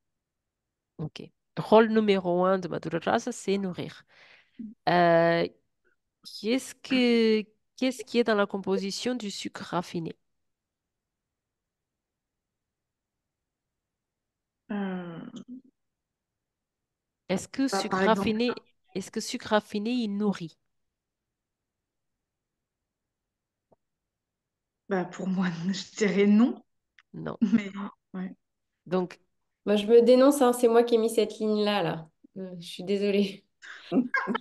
ok. Rôle numéro un de Maduro Raz, c'est nourrir. Euh, qu'est-ce que, qu'est-ce qui est dans la composition du sucre raffiné? Euh, Est-ce que Bah, sucre par exemple, raffiné, est-ce que sucre raffiné, il nourrit? bah, pour moi, je dirais non, Non. mais ouais. Donc, Moi, je me dénonce, hein, c'est moi qui ai mis cette ligne-là, là. Je suis désolée.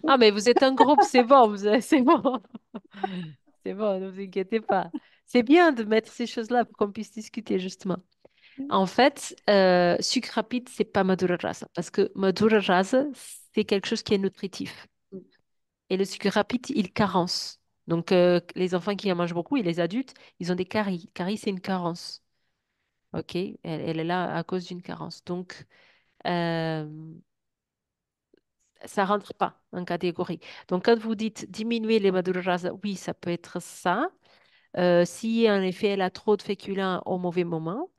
ah, mais vous êtes un groupe, c'est bon, c'est bon. C'est bon, ne vous inquiétez pas. C'est bien de mettre ces choses-là pour qu'on puisse discuter, justement. En fait, sucre rapide, c'est pas Madura Rasa. Parce que Madura Rasa, c'est quelque chose qui est nutritif. Et le sucre rapide, il carence. Donc, les enfants qui en mangent beaucoup et les adultes, ils ont des caries. Caries, c'est une carence. OK? Elle est là à cause d'une carence. Donc, euh, ça rentre pas en catégorie. Donc, quand vous dites diminuer les Madura Rasa, oui, ça peut être ça. Si en effet elle a trop de féculents au mauvais moment,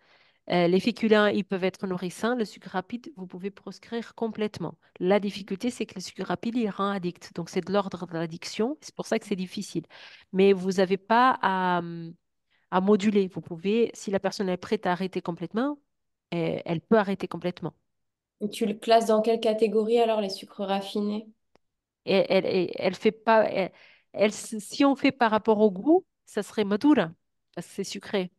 les féculents, ils peuvent être nourrissants. Le sucre rapide, vous pouvez proscrire complètement. La difficulté, c'est que le sucre rapide, il rend addict. Donc, c'est de l'ordre de l'addiction. C'est pour ça que c'est difficile. Mais vous n'avez pas à moduler. Vous pouvez, si la personne est prête à arrêter complètement, elle peut arrêter complètement. Et tu le classes dans quelle catégorie alors, les sucres raffinés? Elle fait pas, si on fait par rapport au goût, ça serait madura, parce que c'est sucré.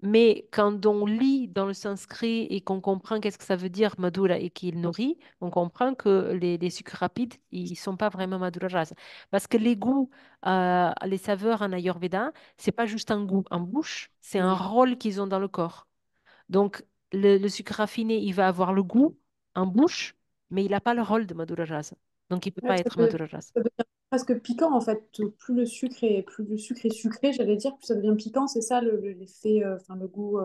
Mais quand on lit dans le sanskrit et qu'on comprend qu'est-ce que ça veut dire madura et qu'il nourrit, on comprend que les sucres rapides, ils sont pas vraiment madura rasa. Parce que les goûts, les saveurs en Ayurveda, c'est pas juste un goût en bouche, c'est un Mm. rôle qu'ils ont dans le corps. Donc, le sucre raffiné, il va avoir le goût en bouche, mais il n'a pas le rôle de madura rasa. Donc, il peut Ouais, pas être madura rasa. ça devient presque piquant en fait. Plus le sucre est sucré, j'allais dire, plus ça devient piquant. C'est ça l'effet, enfin le goût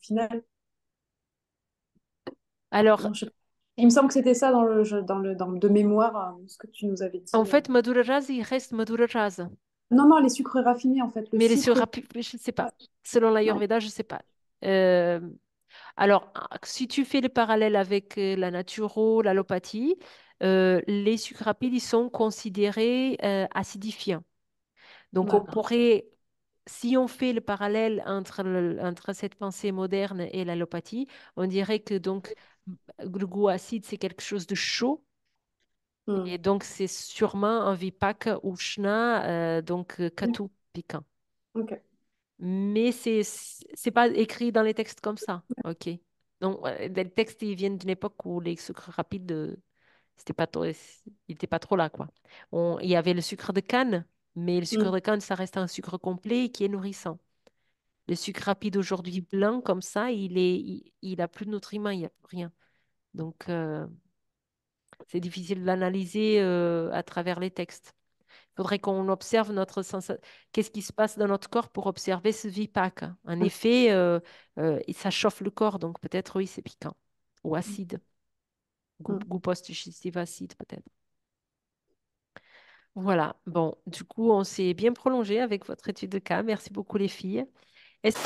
final. Alors, Non, je sais pas. Il me semble que c'était ça de mémoire, ce que tu nous avais en dit. fait, madura rasa, il reste madura rasa. Non, non, les sucres raffinés en fait, le Mais les sucres sucre. rapides, je ne sais pas. Selon Ouais. l'Ayurveda, je ne sais pas. Euh, alors, si tu fais le parallèle avec la naturo, l'allopathie, les sucres rapides, ils sont considérés acidifiants. Donc, on D'accord. pourrait, si on fait le parallèle entre cette pensée moderne et l'allopathie, on dirait que donc le goût acide, c'est quelque chose de chaud. Hmm. Et donc, c'est sûrement un vipaka ushna, donc katu, piquant. Ok. Mais c'est pas écrit dans les textes comme ça. OK. Donc, les textes, ils viennent d'une époque où les sucres rapides, c'était pas trop, ils n'étaient pas trop là, quoi. Il y avait le sucre de canne, mais le sucre Hmm. de canne, ça reste un sucre complet et qui est nourrissant. Le sucre rapide aujourd'hui blanc, comme ça, il a plus de nutriments, il n'y a plus rien. Donc, c'est difficile de l'analyser à travers les textes. Il faudrait qu'on observe notre qu'est-ce qui se passe dans notre corps pour observer ce vipak. En effet, ça chauffe le corps, donc peut-être oui, c'est piquant. Ou acide. Hmm. Goût post-digestif acide, peut-être. Voilà. Bon, du coup, on s'est bien prolongé avec votre étude de cas. Merci beaucoup, les filles. Est-ce